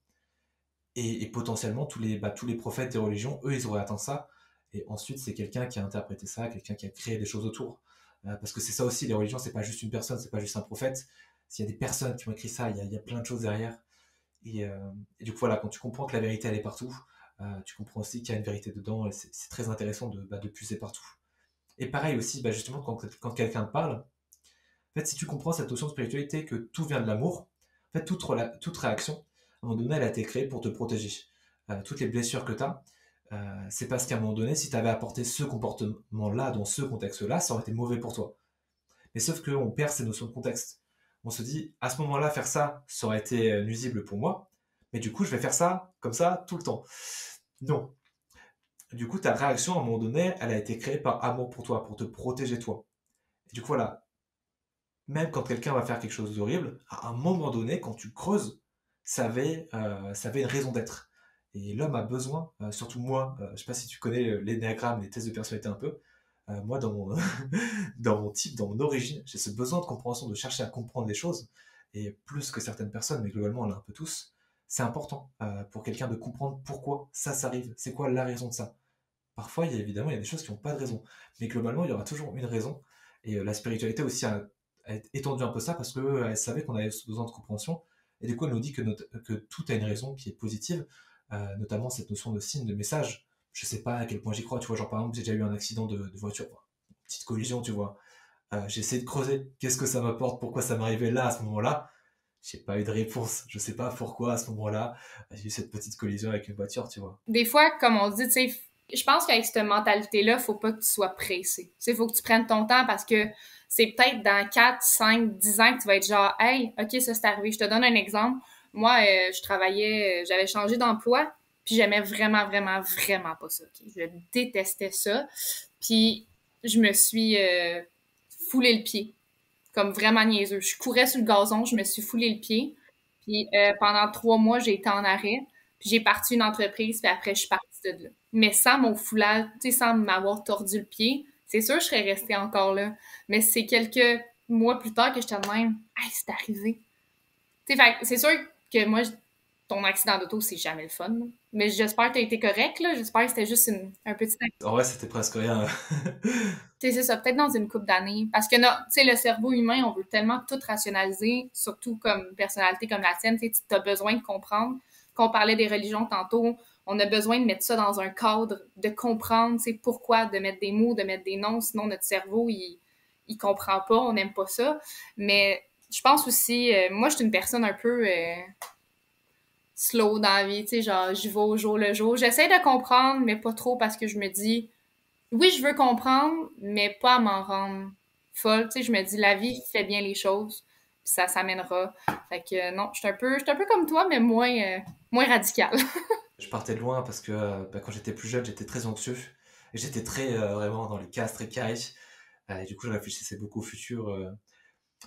Et potentiellement, tous les prophètes des religions, eux, ils auraient atteint ça. Et ensuite, c'est quelqu'un qui a interprété ça, quelqu'un qui a créé des choses autour. Parce que c'est ça aussi, les religions, c'est pas juste une personne, c'est pas juste un prophète. S'il y a des personnes qui ont écrit ça, il y a plein de choses derrière. Et du coup, voilà, quand tu comprends que la vérité, elle est partout, tu comprends aussi qu'il y a une vérité dedans, et c'est très intéressant de puiser partout. Et pareil aussi, bah, justement, quand quelqu'un te parle, en fait, si tu comprends cette notion de spiritualité, que tout vient de l'amour, en fait, toute réaction, à un moment donné, elle a été créée pour te protéger. Toutes les blessures que tu as, c'est parce qu'à un moment donné, si tu avais apporté ce comportement-là, dans ce contexte-là, ça aurait été mauvais pour toi. Mais sauf qu'on perd ces notions de contexte. On se dit, à ce moment-là, faire ça, ça aurait été nuisible pour moi, mais du coup, je vais faire ça comme ça tout le temps. Non. Du coup, ta réaction, à un moment donné, elle a été créée par amour pour toi, pour te protéger toi. Et du coup, voilà, même quand quelqu'un va faire quelque chose d'horrible, à un moment donné, quand tu creuses, ça avait une raison d'être. Et l'homme a besoin, surtout moi, je sais pas si tu connais l'énéagramme, les tests de personnalité un peu, moi, dans mon type, dans mon origine, j'ai ce besoin de compréhension, de chercher à comprendre les choses, et plus que certaines personnes, mais globalement, on l'a un peu tous, c'est important pour quelqu'un de comprendre pourquoi ça s'arrive, c'est quoi la raison de ça. Parfois, évidemment, il y a des choses qui n'ont pas de raison, mais globalement, il y aura toujours une raison, et la spiritualité aussi a étendu un peu ça, parce qu'elle savait qu'on avait ce besoin de compréhension, et du coup, elle nous dit que tout a une raison qui est positive, notamment cette notion de signe, de message. Je sais pas à quel point j'y crois, tu vois, genre par exemple, j'ai déjà eu un accident de voiture, quoi. Petite collision, tu vois. J'ai essayé de creuser, qu'est-ce que ça m'apporte, pourquoi ça m'arrivait là, à ce moment-là. J'ai pas eu de réponse, je sais pas pourquoi à ce moment-là, j'ai eu cette petite collision avec une voiture, tu vois. Des fois, comme on dit, tu sais, je pense qu'avec cette mentalité-là, faut pas que tu sois pressé. Tu sais, faut que tu prennes ton temps parce que c'est peut-être dans 4, 5, 10 ans que tu vas être genre, hey, OK, ça c'est arrivé. Je te donne un exemple. Moi, je travaillais, j'avais changé d'emploi, puis j'aimais vraiment, vraiment, vraiment pas ça. OK? Je détestais ça. Puis je me suis foulé le pied, comme vraiment niaiseux. Je courais sur le gazon, je me suis foulé le pied. Puis pendant 3 mois, j'ai été en arrêt. Puis j'ai parti une entreprise, puis après, je suis partie de là. Mais sans mon foulard, tu sais, sans m'avoir tordu le pied, c'est sûr que je serais restée encore là. Mais c'est quelques mois plus tard que j'étais de même. Hey, c'est arrivé. Tu sais, c'est sûr que moi, ton accident d'auto, c'est jamais le fun. Là. Mais j'espère que t'as été correct, là. J'espère que c'était juste un petit accident. En vrai, c'était presque rien. Tu sais, c'est ça, peut-être dans une couple d'années. Parce que, tu sais, le cerveau humain, on veut tellement tout rationaliser, surtout comme personnalité comme la tienne, tu sais, as besoin de comprendre. Qu'on parlait des religions tantôt, on a besoin de mettre ça dans un cadre, de comprendre, tu sais, pourquoi, de mettre des mots, de mettre des noms, sinon notre cerveau, il comprend pas, on n'aime pas ça. Mais je pense aussi, moi, je suis une personne un peu slow dans la vie, tu sais, genre, j'y vais au jour le jour. J'essaie de comprendre, mais pas trop parce que je me dis, oui, je veux comprendre, mais pas à m'en rendre folle. Tu sais, je me dis, la vie fait bien les choses, puis ça s'amènera. Fait que non, je suis un peu comme toi, mais moins radical. Je partais de loin parce que quand j'étais plus jeune, j'étais très anxieux. Et j'étais très vraiment dans les cases, très carré. Et du coup, je réfléchissais beaucoup au futur.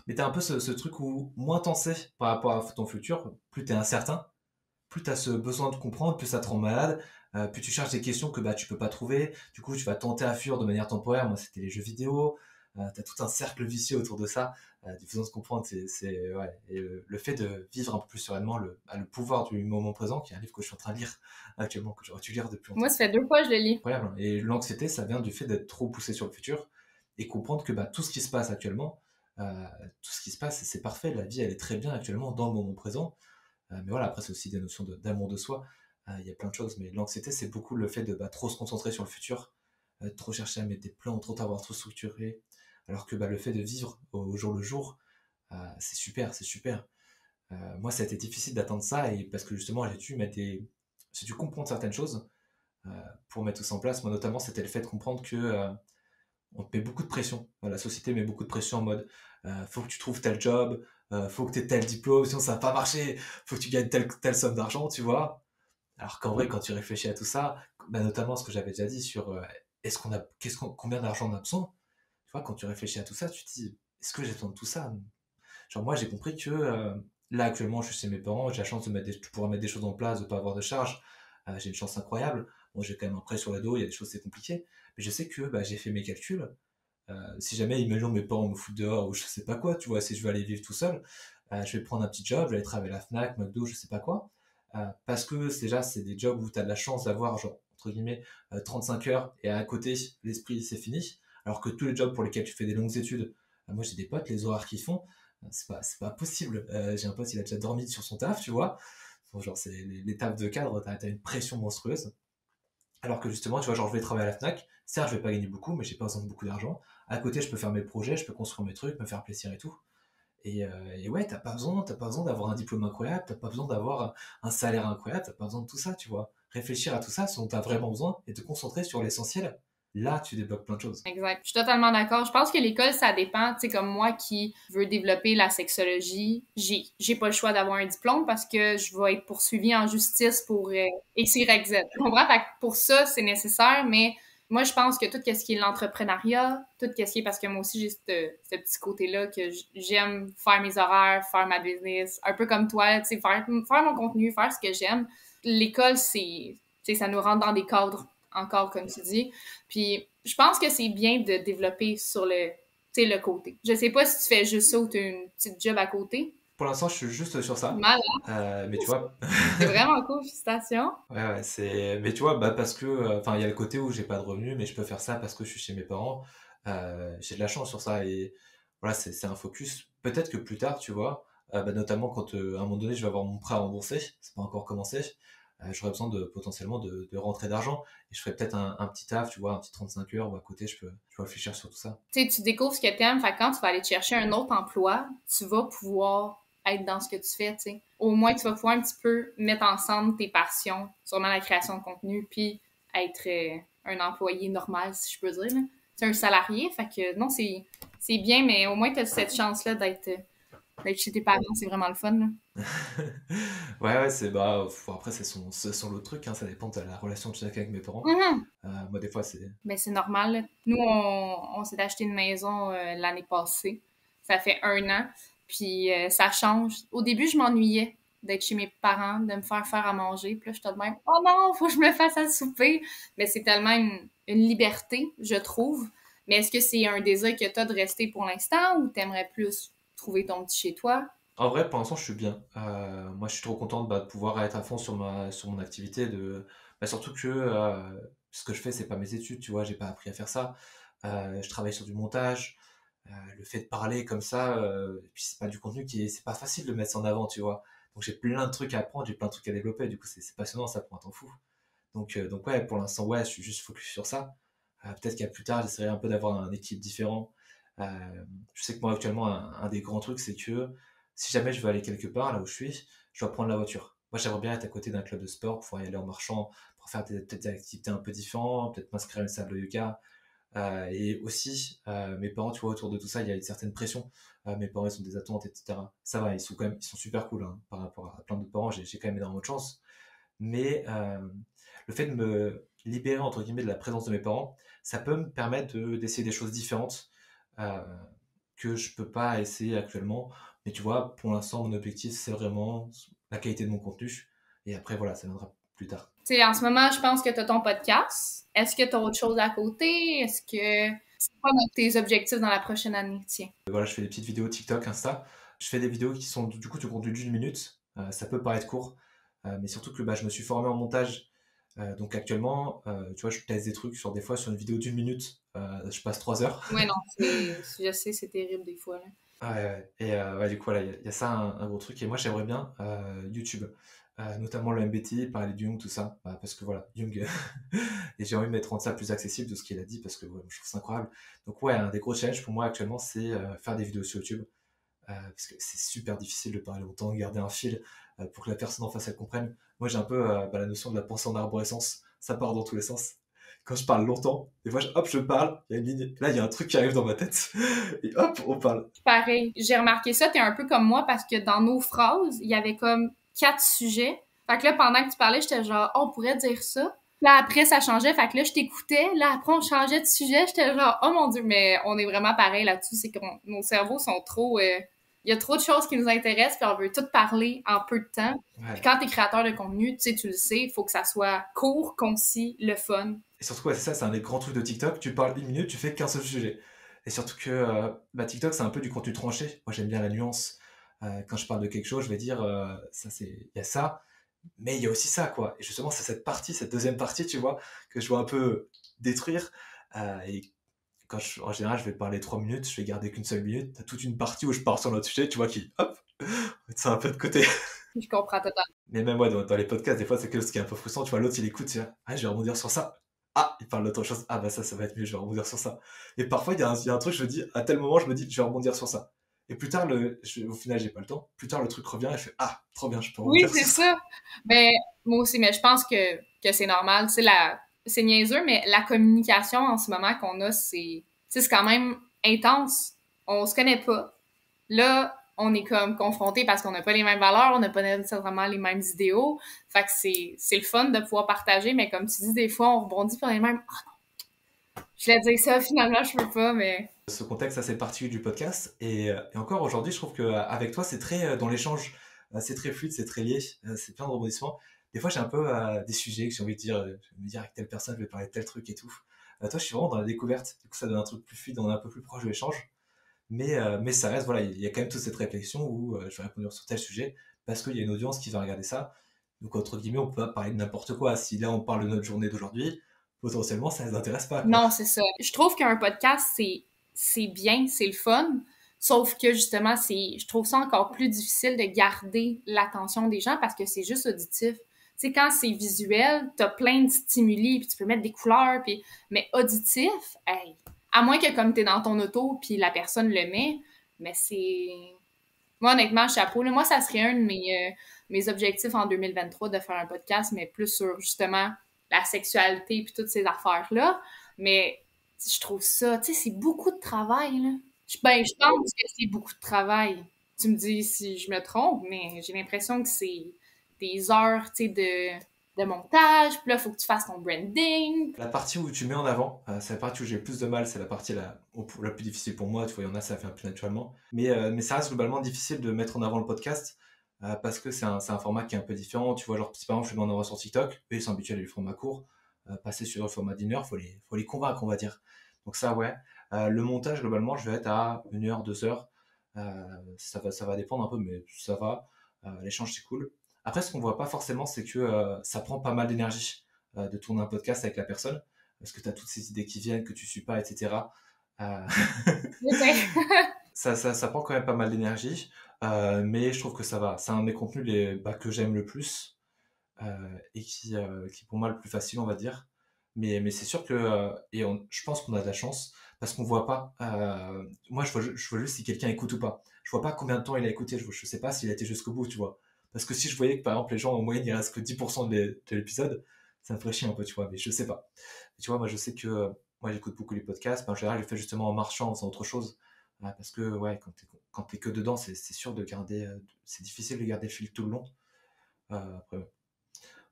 Mais t'as un peu ce truc où moins t'en sais par rapport à ton futur, plus t'es incertain, plus t'as ce besoin de comprendre, plus ça te rend malade, plus tu cherches des questions que bah, tu peux pas trouver. Du coup, tu vas tenter à fuir de manière temporaire. Moi, c'était les jeux vidéo. T'as tout un cercle vicieux autour de ça. Du besoin de comprendre, ouais. Et le fait de vivre un peu plus sereinement, le pouvoir du moment présent, qui est un livre que je suis en train de lire actuellement, que j'aurais dû lire depuis Moi, longtemps. ça fait 2 fois que je le lis. Incroyable, hein. Et l'anxiété, ça vient du fait d'être trop poussé sur le futur et comprendre que bah, tout ce qui se passe actuellement, tout ce qui se passe, c'est parfait. La vie, elle est très bien actuellement dans le moment présent. Mais voilà, après, c'est aussi des notions d'amour de soi. Il y a plein de choses, mais l'anxiété, c'est beaucoup le fait de bah, trop se concentrer sur le futur, trop chercher à mettre des plans, trop avoir trop structuré, alors que bah, le fait de vivre au jour le jour, c'est super, c'est super. Moi, ça a été difficile d'atteindre ça, et parce que justement, j'ai dû comprendre certaines choses euh, pour mettre tout ça en place. Moi, notamment, c'était le fait de comprendre que on te met beaucoup de pression. La société met beaucoup de pression en mode faut que tu trouves tel job, faut que tu aies tel diplôme, sinon ça va pas marcher, faut que tu gagnes telle somme d'argent, tu vois. Alors qu'en vrai, quand tu réfléchis à tout ça, bah, notamment ce que j'avais déjà dit sur combien d'argent on a besoin, tu vois, quand tu réfléchis à tout ça, tu te dis est-ce que j'ai besoin de tout ça? Genre, moi, j'ai compris que là, actuellement, je suis chez mes parents, j'ai la chance de pouvoir mettre des choses en place, de pas avoir de charges. J'ai une chance incroyable. Bon, j'ai quand même un prêt sur le dos, il y a des choses, c'est compliqué. Mais je sais que bah, j'ai fait mes calculs. Si jamais, imagine mes parents me foutent dehors ou je sais pas quoi, tu vois, si je veux aller vivre tout seul, je vais prendre un petit job, je vais aller travailler à la Fnac, McDo, je sais pas quoi. Parce que déjà, c'est des jobs où tu as de la chance d'avoir, genre, entre guillemets, 35 heures et à côté, l'esprit, c'est fini. Alors que tous les jobs pour lesquels tu fais des longues études, moi j'ai des potes, les horaires qu'ils font, c'est pas possible. J'ai un pote, il a déjà dormi sur son taf, tu vois. Bon, genre, c'est les tafs de cadre, t'as une pression monstrueuse. Alors que justement, tu vois, genre, je vais travailler à la Fnac. Certes, je vais pas gagner beaucoup, mais j'ai pas besoin de beaucoup d'argent. À côté, je peux faire mes projets, je peux construire mes trucs, me faire plaisir et tout. Et ouais, t'as pas besoin d'avoir un diplôme incroyable, t'as pas besoin d'avoir un salaire incroyable, t'as pas besoin de tout ça, tu vois. Réfléchir à tout ça, ce dont t'as vraiment besoin, et te concentrer sur l'essentiel. Là, tu débloques plein de choses. Exact. Je suis totalement d'accord. Je pense que l'école, ça dépend. Tu sais, comme moi qui veux développer la sexologie, j'ai pas le choix d'avoir un diplôme parce que je vais être poursuivie en justice pour X, Y, Z. Tu comprends? Fait que pour ça, c'est nécessaire, mais moi, je pense que tout ce qui est l'entrepreneuriat, tout ce qui est, parce que moi aussi, j'ai ce petit côté-là que j'aime faire mes horaires, faire ma business, un peu comme toi, tu sais, faire mon contenu, faire ce que j'aime. L'école, tu sais, ça nous rentre dans des cadres, encore, comme tu dis. Puis, je pense que c'est bien de développer sur tu sais, le côté. Je sais pas si tu fais juste ça ou tu as une petite job à côté. Pour l'instant, je suis juste sur ça. Mal, Mais tu vois, c'est vraiment cool, félicitations. ouais, mais tu vois, bah, parce que, enfin, il y a le côté où j'ai pas de revenus, mais je peux faire ça parce que je suis chez mes parents. J'ai de la chance sur ça et voilà, c'est un focus. Peut-être que plus tard, tu vois, bah, notamment quand à un moment donné, je vais avoir mon prêt à rembourser, c'est pas encore commencé, j'aurais besoin potentiellement de rentrer d'argent et je ferais peut-être un petit taf, tu vois, un petit 35 heures où à côté, je peux réfléchir sur tout ça. Tu sais, tu découvres ce que t'aimes, fait que quand tu vas aller te chercher un autre emploi, tu vas pouvoir être dans ce que tu fais, tu sais. Au moins, tu vas pouvoir un petit peu mettre ensemble tes passions, sûrement la création de contenu, puis être un employé normal, si je peux dire, là. C'est un salarié, fait que non, c'est bien, mais au moins, tu as cette chance-là d'être chez tes parents, c'est vraiment le fun, là. Ouais, c'est bah, après, c'est son l'autre truc, hein, ça dépend de la relation que tu as avec mes parents. Mhm. Moi, des fois, c'est. Ben, c'est normal, là. Nous, on s'est acheté une maison l'année passée. Ça fait 1 an. Puis ça change. Au début, je m'ennuyais d'être chez mes parents, de me faire à manger. Puis là, je suis de même, oh non, faut que je me fasse à souper. Mais c'est tellement une liberté, je trouve. Mais est-ce que c'est un désir que tu as de rester pour l'instant ou t'aimerais plus trouver ton petit chez toi? En vrai, pour l'instant, je suis bien. Moi, je suis trop content bah, de pouvoir être à fond sur mon activité. Bah, surtout que ce que je fais, c'est pas mes études, tu vois, j'ai pas appris à faire ça. Je travaille sur du montage. Le fait de parler comme ça, et puis c'est pas du contenu c'est pas facile de mettre ça en avant, tu vois. Donc j'ai plein de trucs à apprendre, j'ai plein de trucs à développer. Du coup, c'est passionnant, ça prend un temps fou. Donc ouais, pour l'instant, ouais, je suis juste focus sur ça. Peut-être qu'à plus tard, j'essaierai un peu d'avoir un équipe différent. Euh, je sais que moi, actuellement, un des grands trucs, c'est que si jamais je veux aller quelque part, là où je suis, je dois prendre la voiture. Moi, j'aimerais bien être à côté d'un club de sport, pour pouvoir y aller en marchant, pour faire peut-être des activités un peu différentes, peut-être m'inscrire à une salle de yoga. Et aussi, mes parents, tu vois, autour de tout ça, il y a une certaine pression. Mes parents, ils ont des attentes, etc. Ça va, ils sont super cool, hein, par rapport à plein d'autres parents. J'ai quand même énormément de chance. Mais le fait de me libérer, entre guillemets, de la présence de mes parents, ça peut me permettre d'essayer des choses différentes euh, que je peux pas essayer actuellement. Mais tu vois, pour l'instant, mon objectif, c'est vraiment la qualité de mon contenu. Et après, voilà, ça viendra plus tard. Tu sais, en ce moment, je pense que tu as ton podcast. Est-ce que tu as autre chose à côté? Est-ce que c'est quoi tes objectifs dans la prochaine année? Tiens. Voilà, je fais des petites vidéos TikTok, Insta. Je fais des vidéos qui sont du coup du contenu d'une minute. Ça peut paraître court, mais surtout que bah, je me suis formé en montage. Donc actuellement, tu vois, je teste des trucs sur des fois sur une vidéo d'une minute, je passe 3 heures. Ouais, non, je sais, c'est terrible des fois, là. Ouais, ouais. Et ouais, du coup, voilà, il y a ça un gros truc. Et moi, j'aimerais bien YouTube, notamment le MBTI, parler de Jung, tout ça. Parce que voilà, Jung, et j'ai envie de mettre ça plus accessible de ce qu'il a dit, parce que ouais, je trouve ça incroyable. Donc, ouais, un des gros challenges pour moi actuellement, c'est faire des vidéos sur YouTube. Parce que c'est super difficile de parler longtemps, garder un fil pour que la personne en face elle comprenne. Moi, j'ai un peu la notion de la pensée en arborescence. Ça part dans tous les sens. Quand je parle longtemps, des fois, hop, je parle, il y a une ligne, là, il y a un truc qui arrive dans ma tête, et hop, on parle. Pareil. J'ai remarqué ça, t'es un peu comme moi parce que dans nos phrases, il y avait comme 4 sujets. Fait que là, pendant que tu parlais, j'étais genre, oh, on pourrait dire ça. Là, après, ça changeait. Fait que là, je t'écoutais. Là, après, on changeait de sujet. J'étais genre, oh mon Dieu, mais on est vraiment pareil là-dessus. C'est que nos cerveaux sont trop. Il y a trop de choses qui nous intéressent, puis on veut tout parler en peu de temps. Puis Ouais. quand t'es créateur de contenu, tu sais, tu le sais, il faut que ça soit court, concis, le fun. Et surtout, ouais, c'est ça, c'est un des grands trucs de TikTok. Tu parles une minute, tu fais qu'un seul sujet. Et surtout que bah, TikTok, c'est un peu du contenu tranché. Moi, j'aime bien la nuance. Quand je parle de quelque chose, je vais dire, ça, c'est, il y a ça, mais il y a aussi ça, quoi. Et justement, c'est cette partie, cette deuxième partie, tu vois, que je dois un peu détruire. Et en général, je vais parler 3 minutes, je vais garder qu'une seule minute. T'as toute une partie où je pars sur notre sujet, tu vois, qui, hop, c'est un peu de côté. Je comprends totalement. Mais même moi, dans les podcasts, des fois, c'est que ce qui est un peu frustrant, tu vois, l'autre, il écoute, tu vois, ah, je vais rebondir sur ça. Ah, il parle d'autre chose. Ah, bah ça va être mieux, je vais rebondir sur ça. Et parfois, il y a un truc, je me dis, à tel moment, je me dis, je vais rebondir sur ça. Et plus tard, au final, j'ai pas le temps. Plus tard, le truc revient et je fais, ah, trop bien, je peux Oui, rebondir c'est sur ça. ça. Ben, moi aussi, mais je pense que c'est normal. C'est niaiseux, mais la communication en ce moment qu'on a, c'est quand même intense. On se connaît pas. Là, on est comme confronté parce qu'on n'a pas les mêmes valeurs, on n'a pas nécessairement les mêmes idéaux. Fait que c'est le fun de pouvoir partager, mais comme tu dis, des fois, on rebondit sur les mêmes. Ah, je voulais dire ça, finalement, je peux pas, mais. Ce contexte assez particulier du podcast. Et encore aujourd'hui, je trouve qu'avec toi, c'est très dans l'échange, c'est très fluide, c'est très lié, c'est plein de rebondissements. Des fois, j'ai un peu des sujets que j'ai envie de dire, je vais me dire avec telle personne, je vais parler de tel truc et tout. Toi, je suis vraiment dans la découverte. Du coup, ça donne un truc plus fluide, on est un peu plus proche de l'échange. Mais ça reste, voilà, il y a quand même toute cette réflexion où je vais répondre sur tel sujet parce qu'il y a une audience qui va regarder ça. Donc, entre guillemets, on peut pas parler de n'importe quoi. Si là, on parle de notre journée d'aujourd'hui, potentiellement, ça ne les intéresse pas, quoi. Non, c'est ça. Je trouve qu'un podcast, c'est bien, c'est le fun. Sauf que justement, je trouve ça encore plus difficile de garder l'attention des gens parce que c'est juste auditif. Tu sais, quand c'est visuel, t'as plein de stimuli, puis tu peux mettre des couleurs, puis mais auditif, hey, à moins que comme t'es dans ton auto, puis la personne le met, mais c'est... Moi, honnêtement, chapeau. Là, moi, ça serait un de mes objectifs en 2023 de faire un podcast, mais plus sur justement la sexualité puis toutes ces affaires-là. Mais je trouve ça, tu sais, c'est beaucoup de travail, là. Ben, je pense que c'est beaucoup de travail. Tu me dis si je me trompe, mais j'ai l'impression que c'est des heures, tu sais, de montage. Puis là, il faut que tu fasses ton branding. La partie où tu mets en avant, c'est la partie où j'ai le plus de mal, c'est la partie la plus difficile pour moi. Tu vois, il y en a, ça fait un peu naturellement. Mais ça reste globalement difficile de mettre en avant le podcast parce que c'est un format qui est un peu différent. Tu vois, genre, si par exemple, je le mets en avant sur TikTok, eux, ils sont habitués à du format court. Passer sur le format d'une heure, faut les convaincre, on va dire. Donc, ça, ouais. Le montage, globalement, je vais être à 1 heure, 2 heures. Ça va dépendre un peu, mais ça va. L'échange, c'est cool. Après, ce qu'on voit pas forcément, c'est que ça prend pas mal d'énergie de tourner un podcast avec la personne, parce que tu as toutes ces idées qui viennent, que tu suis pas, etc. Euh, ça prend quand même pas mal d'énergie, mais je trouve que ça va. C'est un des contenus que j'aime le plus. et qui est pour moi le plus facile, on va dire. Mais c'est sûr que, je pense qu'on a de la chance parce qu'on voit pas. Moi, je vois juste si quelqu'un écoute ou pas. Je vois pas combien de temps il a écouté. Je sais pas s'il a été jusqu'au bout, tu vois. Parce que si je voyais que par exemple les gens en moyenne il reste que 10% de l'épisode, ça me ferait chier un peu, tu vois. Mais je sais pas. Et tu vois, moi je sais que moi j'écoute beaucoup les podcasts. Mais en général, je le fais justement en marchant, en faisant autre chose. Parce que ouais, quand t'es que dedans, c'est sûr de garder. C'est difficile de garder le fil tout le long. Après, ouais.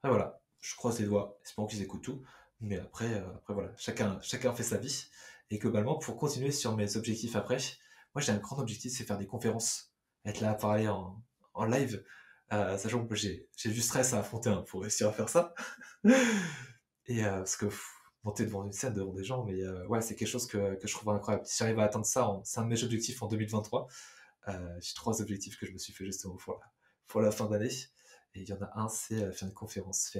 Ah, voilà, je croise les doigts, espérons qu'ils écoutent tout. Mais après voilà, chacun fait sa vie. Et globalement, pour continuer sur mes objectifs après, moi j'ai un grand objectif, c'est faire des conférences, être là à parler en live, sachant que j'ai du stress à affronter hein, pour réussir à faire ça. Et parce que monter devant une scène, devant des gens, mais ouais, c'est quelque chose que je trouve incroyable. Si j'arrive à atteindre ça, c'est un de mes objectifs en 2023. J'ai trois objectifs que je me suis fait justement pour la fin d'année. Et il y en a un, c'est faire une conférence,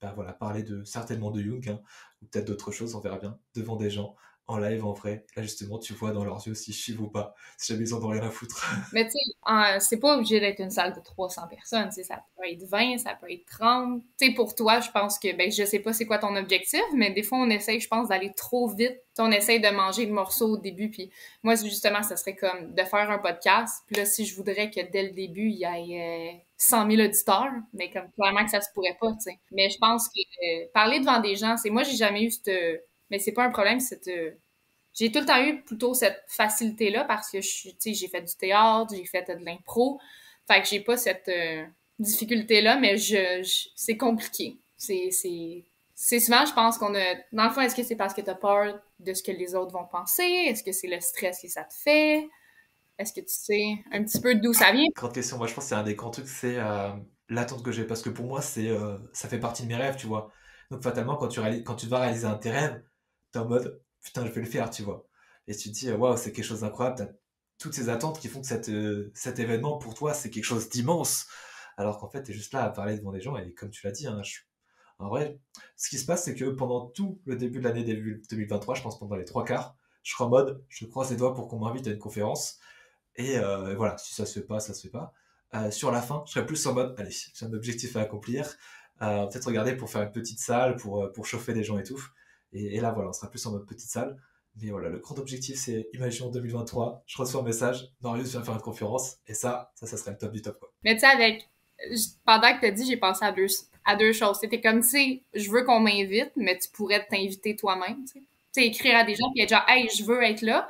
voilà, parler certainement de Jung, hein, ou peut-être d'autres choses, on verra bien, devant des gens, en live, en vrai. Là, justement, tu vois dans leurs yeux si je chive ou pas, si jamais ils en ont rien à foutre. Mais tu sais, c'est pas obligé d'être une salle de 300 personnes. Tu sais, ça peut être 20, ça peut être 30. Tu sais, pour toi, je pense que, ben, je sais pas c'est quoi ton objectif, mais des fois, on essaye, je pense, d'aller trop vite. Tu sais, on essaye de manger le morceau au début. Puis moi, justement, ça serait comme de faire un podcast. Puis là, si je voudrais que dès le début, il y ait 100 000 auditeurs, mais comme clairement que ça se pourrait pas, tu sais. Mais je pense que parler devant des gens, c'est moi, j'ai jamais eu cette. Mais c'est pas un problème, j'ai tout le temps eu plutôt cette facilité-là parce que tu sais, j'ai fait du théâtre, j'ai fait de l'impro. Fait que j'ai pas cette difficulté-là, mais c'est compliqué. C'est souvent, je pense qu'on a. Dans le fond, est-ce que c'est parce que t'as peur de ce que les autres vont penser? Est-ce que c'est le stress que ça te fait? Est-ce que tu sais un petit peu d'où ça vient? Grande question, moi je pense que c'est un des grands trucs, c'est l'attente que j'ai. Parce que pour moi, ça fait partie de mes rêves, tu vois. Donc fatalement, quand tu vas réaliser un de tes rêves, t'es en mode, putain, je vais le faire, tu vois. Et tu te dis, waouh, c'est quelque chose d'incroyable. T'as toutes ces attentes qui font que cet événement, pour toi, c'est quelque chose d'immense. Alors qu'en fait, t'es juste là à parler devant des gens. Et comme tu l'as dit, hein, en vrai, ce qui se passe, c'est que pendant tout le début de l'année début 2023, je pense pendant les trois quarts, je serai en mode, je croise les doigts pour qu'on m'invite à une conférence. Et voilà, si ça se fait pas, ça se fait pas. Sur la fin, je serais plus en mode, allez, j'ai un objectif à accomplir. Peut-être regarder pour faire une petite salle, pour chauffer les gens et tout. Et là, voilà, on sera plus en mode petite salle. Mais voilà, le grand objectif, c'est, imaginons 2023, je reçois un message, Marius vient faire une conférence, et ça serait le top du top, quoi. Mais tu sais, pendant que t'as dit, j'ai pensé à deux choses. C'était comme, tu sais, je veux qu'on m'invite, mais tu pourrais t'inviter toi-même, tu sais. Tu sais, écrire à des gens puis être genre, hey, je veux être là.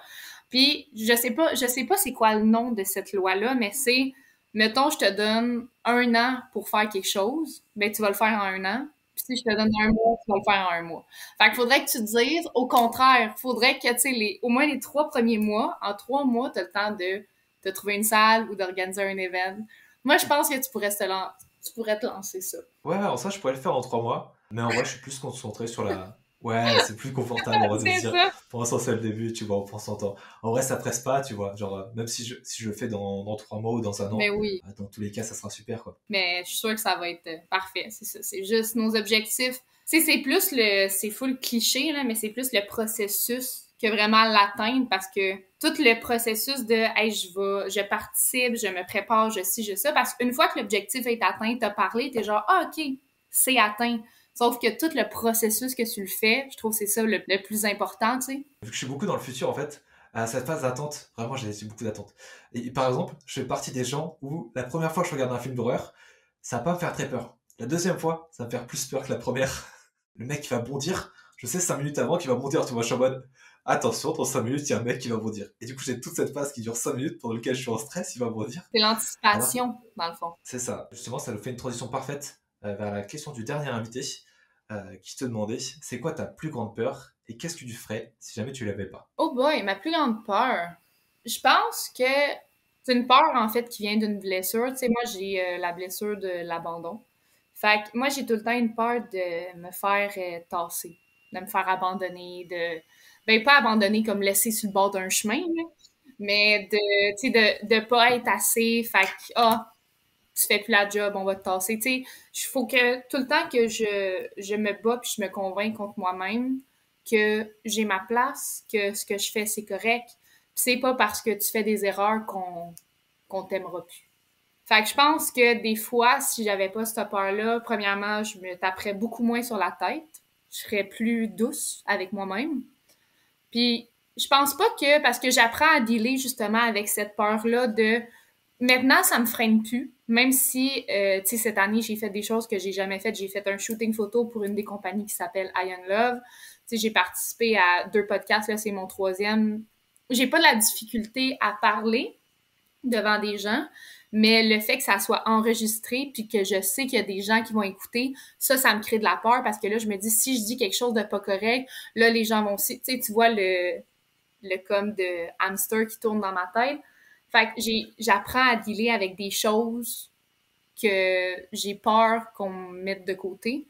Puis, je sais pas c'est quoi le nom de cette loi-là, mais c'est, mettons, je te donne un an pour faire quelque chose, ben, tu vas le faire en un an. Puis, si je te donne un mois, tu vas le faire en un mois. Fait qu'il faudrait que tu te dises, au contraire, faudrait que, tu sais, au moins les 3 premiers mois, en 3 mois, t'as le temps de trouver une salle ou d'organiser un événement. Moi, je pense que tu pourrais te lancer ça. Ouais, en ça, je pourrais le faire en 3 mois. Mais en vrai, je suis plus concentré sur la. Ouais, c'est plus confortable, on va se C'est dire. ça. Pour l'instant, c'est le début, tu vois, on prend son temps. En vrai, ça presse pas, tu vois. Genre, même si je le fais dans 3 mois ou dans un Mais an, oui. dans tous les cas, ça sera super, quoi. Mais je suis sûre que ça va être parfait. C'est ça. C'est juste nos objectifs. Tu sais, c'est full cliché, là, mais c'est plus le processus que vraiment l'atteindre parce que tout le processus de, hey, je participe, je me prépare, je ci, je ça. Parce qu'une fois que l'objectif est atteint, t'as parlé, t'es genre, ah, OK, c'est atteint. Sauf que tout le processus que tu le fais, je trouve que c'est ça le plus important, tu sais. Vu que je suis beaucoup dans le futur, en fait, à cette phase d'attente, vraiment, j'ai beaucoup d'attentes. Et par exemple, je fais partie des gens où la première fois que je regarde un film d'horreur, ça va pas me faire très peur. La deuxième fois, ça va me faire plus peur que la première. Le mec qui va bondir, je sais 5 minutes avant qu'il va bondir, tu vois, je suis en mode, attention, dans 5 minutes, il y a un mec qui va bondir. Et du coup, j'ai toute cette phase qui dure 5 minutes pendant laquelle je suis en stress, il va bondir. C'est Alors, l'anticipation, dans le fond. c'est ça. Justement, ça nous fait une transition parfaite vers la question du dernier invité qui te demandait, c'est quoi ta plus grande peur et qu'est-ce que tu ferais si jamais tu l'avais pas? Oh boy, ma plus grande peur. Je pense que c'est une peur, en fait, qui vient d'une blessure. Tu sais, moi, j'ai la blessure de l'abandon. Fait que moi, j'ai tout le temps une peur de me faire tasser, de me faire abandonner, ben, pas abandonner comme laisser sur le bord d'un chemin, là, mais tu sais, de pas être assez. Fait que, ah, tu fais plus la job, on va te tasser. Tu sais, il faut que tout le temps que je me bats puis je me convainc contre moi-même que j'ai ma place, que ce que je fais, c'est correct. Puis c'est pas parce que tu fais des erreurs qu'on t'aimera plus. Fait que je pense que des fois, si j'avais pas cette peur-là, premièrement, je me taperais beaucoup moins sur la tête. Je serais plus douce avec moi-même. Puis je pense pas que, parce que j'apprends à dealer justement avec cette peur-là de maintenant, ça me freine plus. Même si, tu sais, cette année, j'ai fait des choses que j'ai jamais faites. J'ai fait un shooting photo pour une des compagnies qui s'appelle Iron Love. Tu sais, j'ai participé à 2 podcasts, là, c'est mon 3e. J'ai pas de la difficulté à parler devant des gens, mais le fait que ça soit enregistré puis que je sais qu'il y a des gens qui vont écouter, ça me crée de la peur parce que là, je me dis, si je dis quelque chose de pas correct, là, les gens vont aussi, tu sais, tu vois le comme de hamster qui tourne dans ma tête. Fait que j'apprends à dealer avec des choses que j'ai peur qu'on me mette de côté,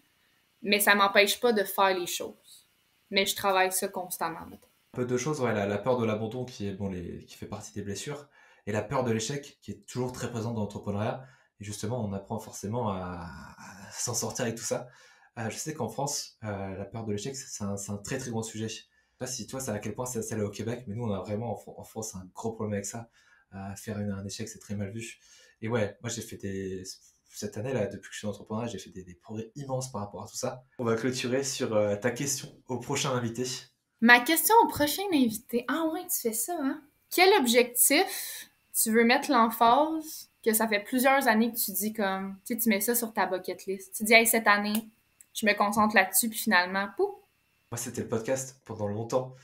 mais ça m'empêche pas de faire les choses. Mais je travaille ça constamment. Un peu deux choses, ouais, la peur de l'abandon qui est qui fait partie des blessures, et la peur de l'échec qui est toujours très présente dans l'entrepreneuriat. Et justement, on apprend forcément à s'en sortir avec tout ça. Je sais qu'en France, la peur de l'échec, c'est un très très grand sujet. Je sais pas si toi, c'est à quel point c'est là au Québec, mais nous, on a vraiment en France un gros problème avec ça. Faire un échec, c'est très mal vu. Et ouais, moi j'ai fait cette année-là, depuis que je suis entrepreneur, j'ai fait des progrès immenses par rapport à tout ça. On va clôturer sur ta question au prochain invité. Ma question au prochain invité. Ah ouais, tu fais ça, hein? Quel objectif tu veux mettre l'emphase que ça fait plusieurs années que tu dis comme, tu sais, tu mets ça sur ta bucket list. Tu dis, hey, cette année, je me concentre là-dessus, puis finalement, pouf! Moi, c'était le podcast pendant longtemps,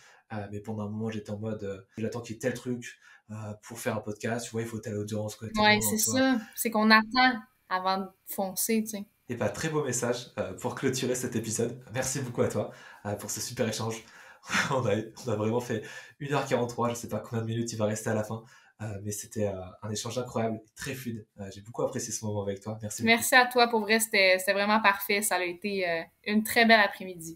mais pendant un moment, j'étais en mode, j'attends qu'il y ait tel truc pour faire un podcast, tu vois, il faut telle audience, quoi, tel Ouais, moment, c'est tu vois. ça. C'est qu'on attend avant de foncer, tu sais. Et bah, très beau message pour clôturer cet épisode. Merci beaucoup à toi pour ce super échange. On a vraiment fait 1h43, je sais pas combien de minutes il va rester à la fin, mais c'était un échange incroyable, très fluide. J'ai beaucoup apprécié ce moment avec toi. Merci beaucoup. Merci à toi, pour vrai, c'était vraiment parfait. Ça a été une très belle après-midi.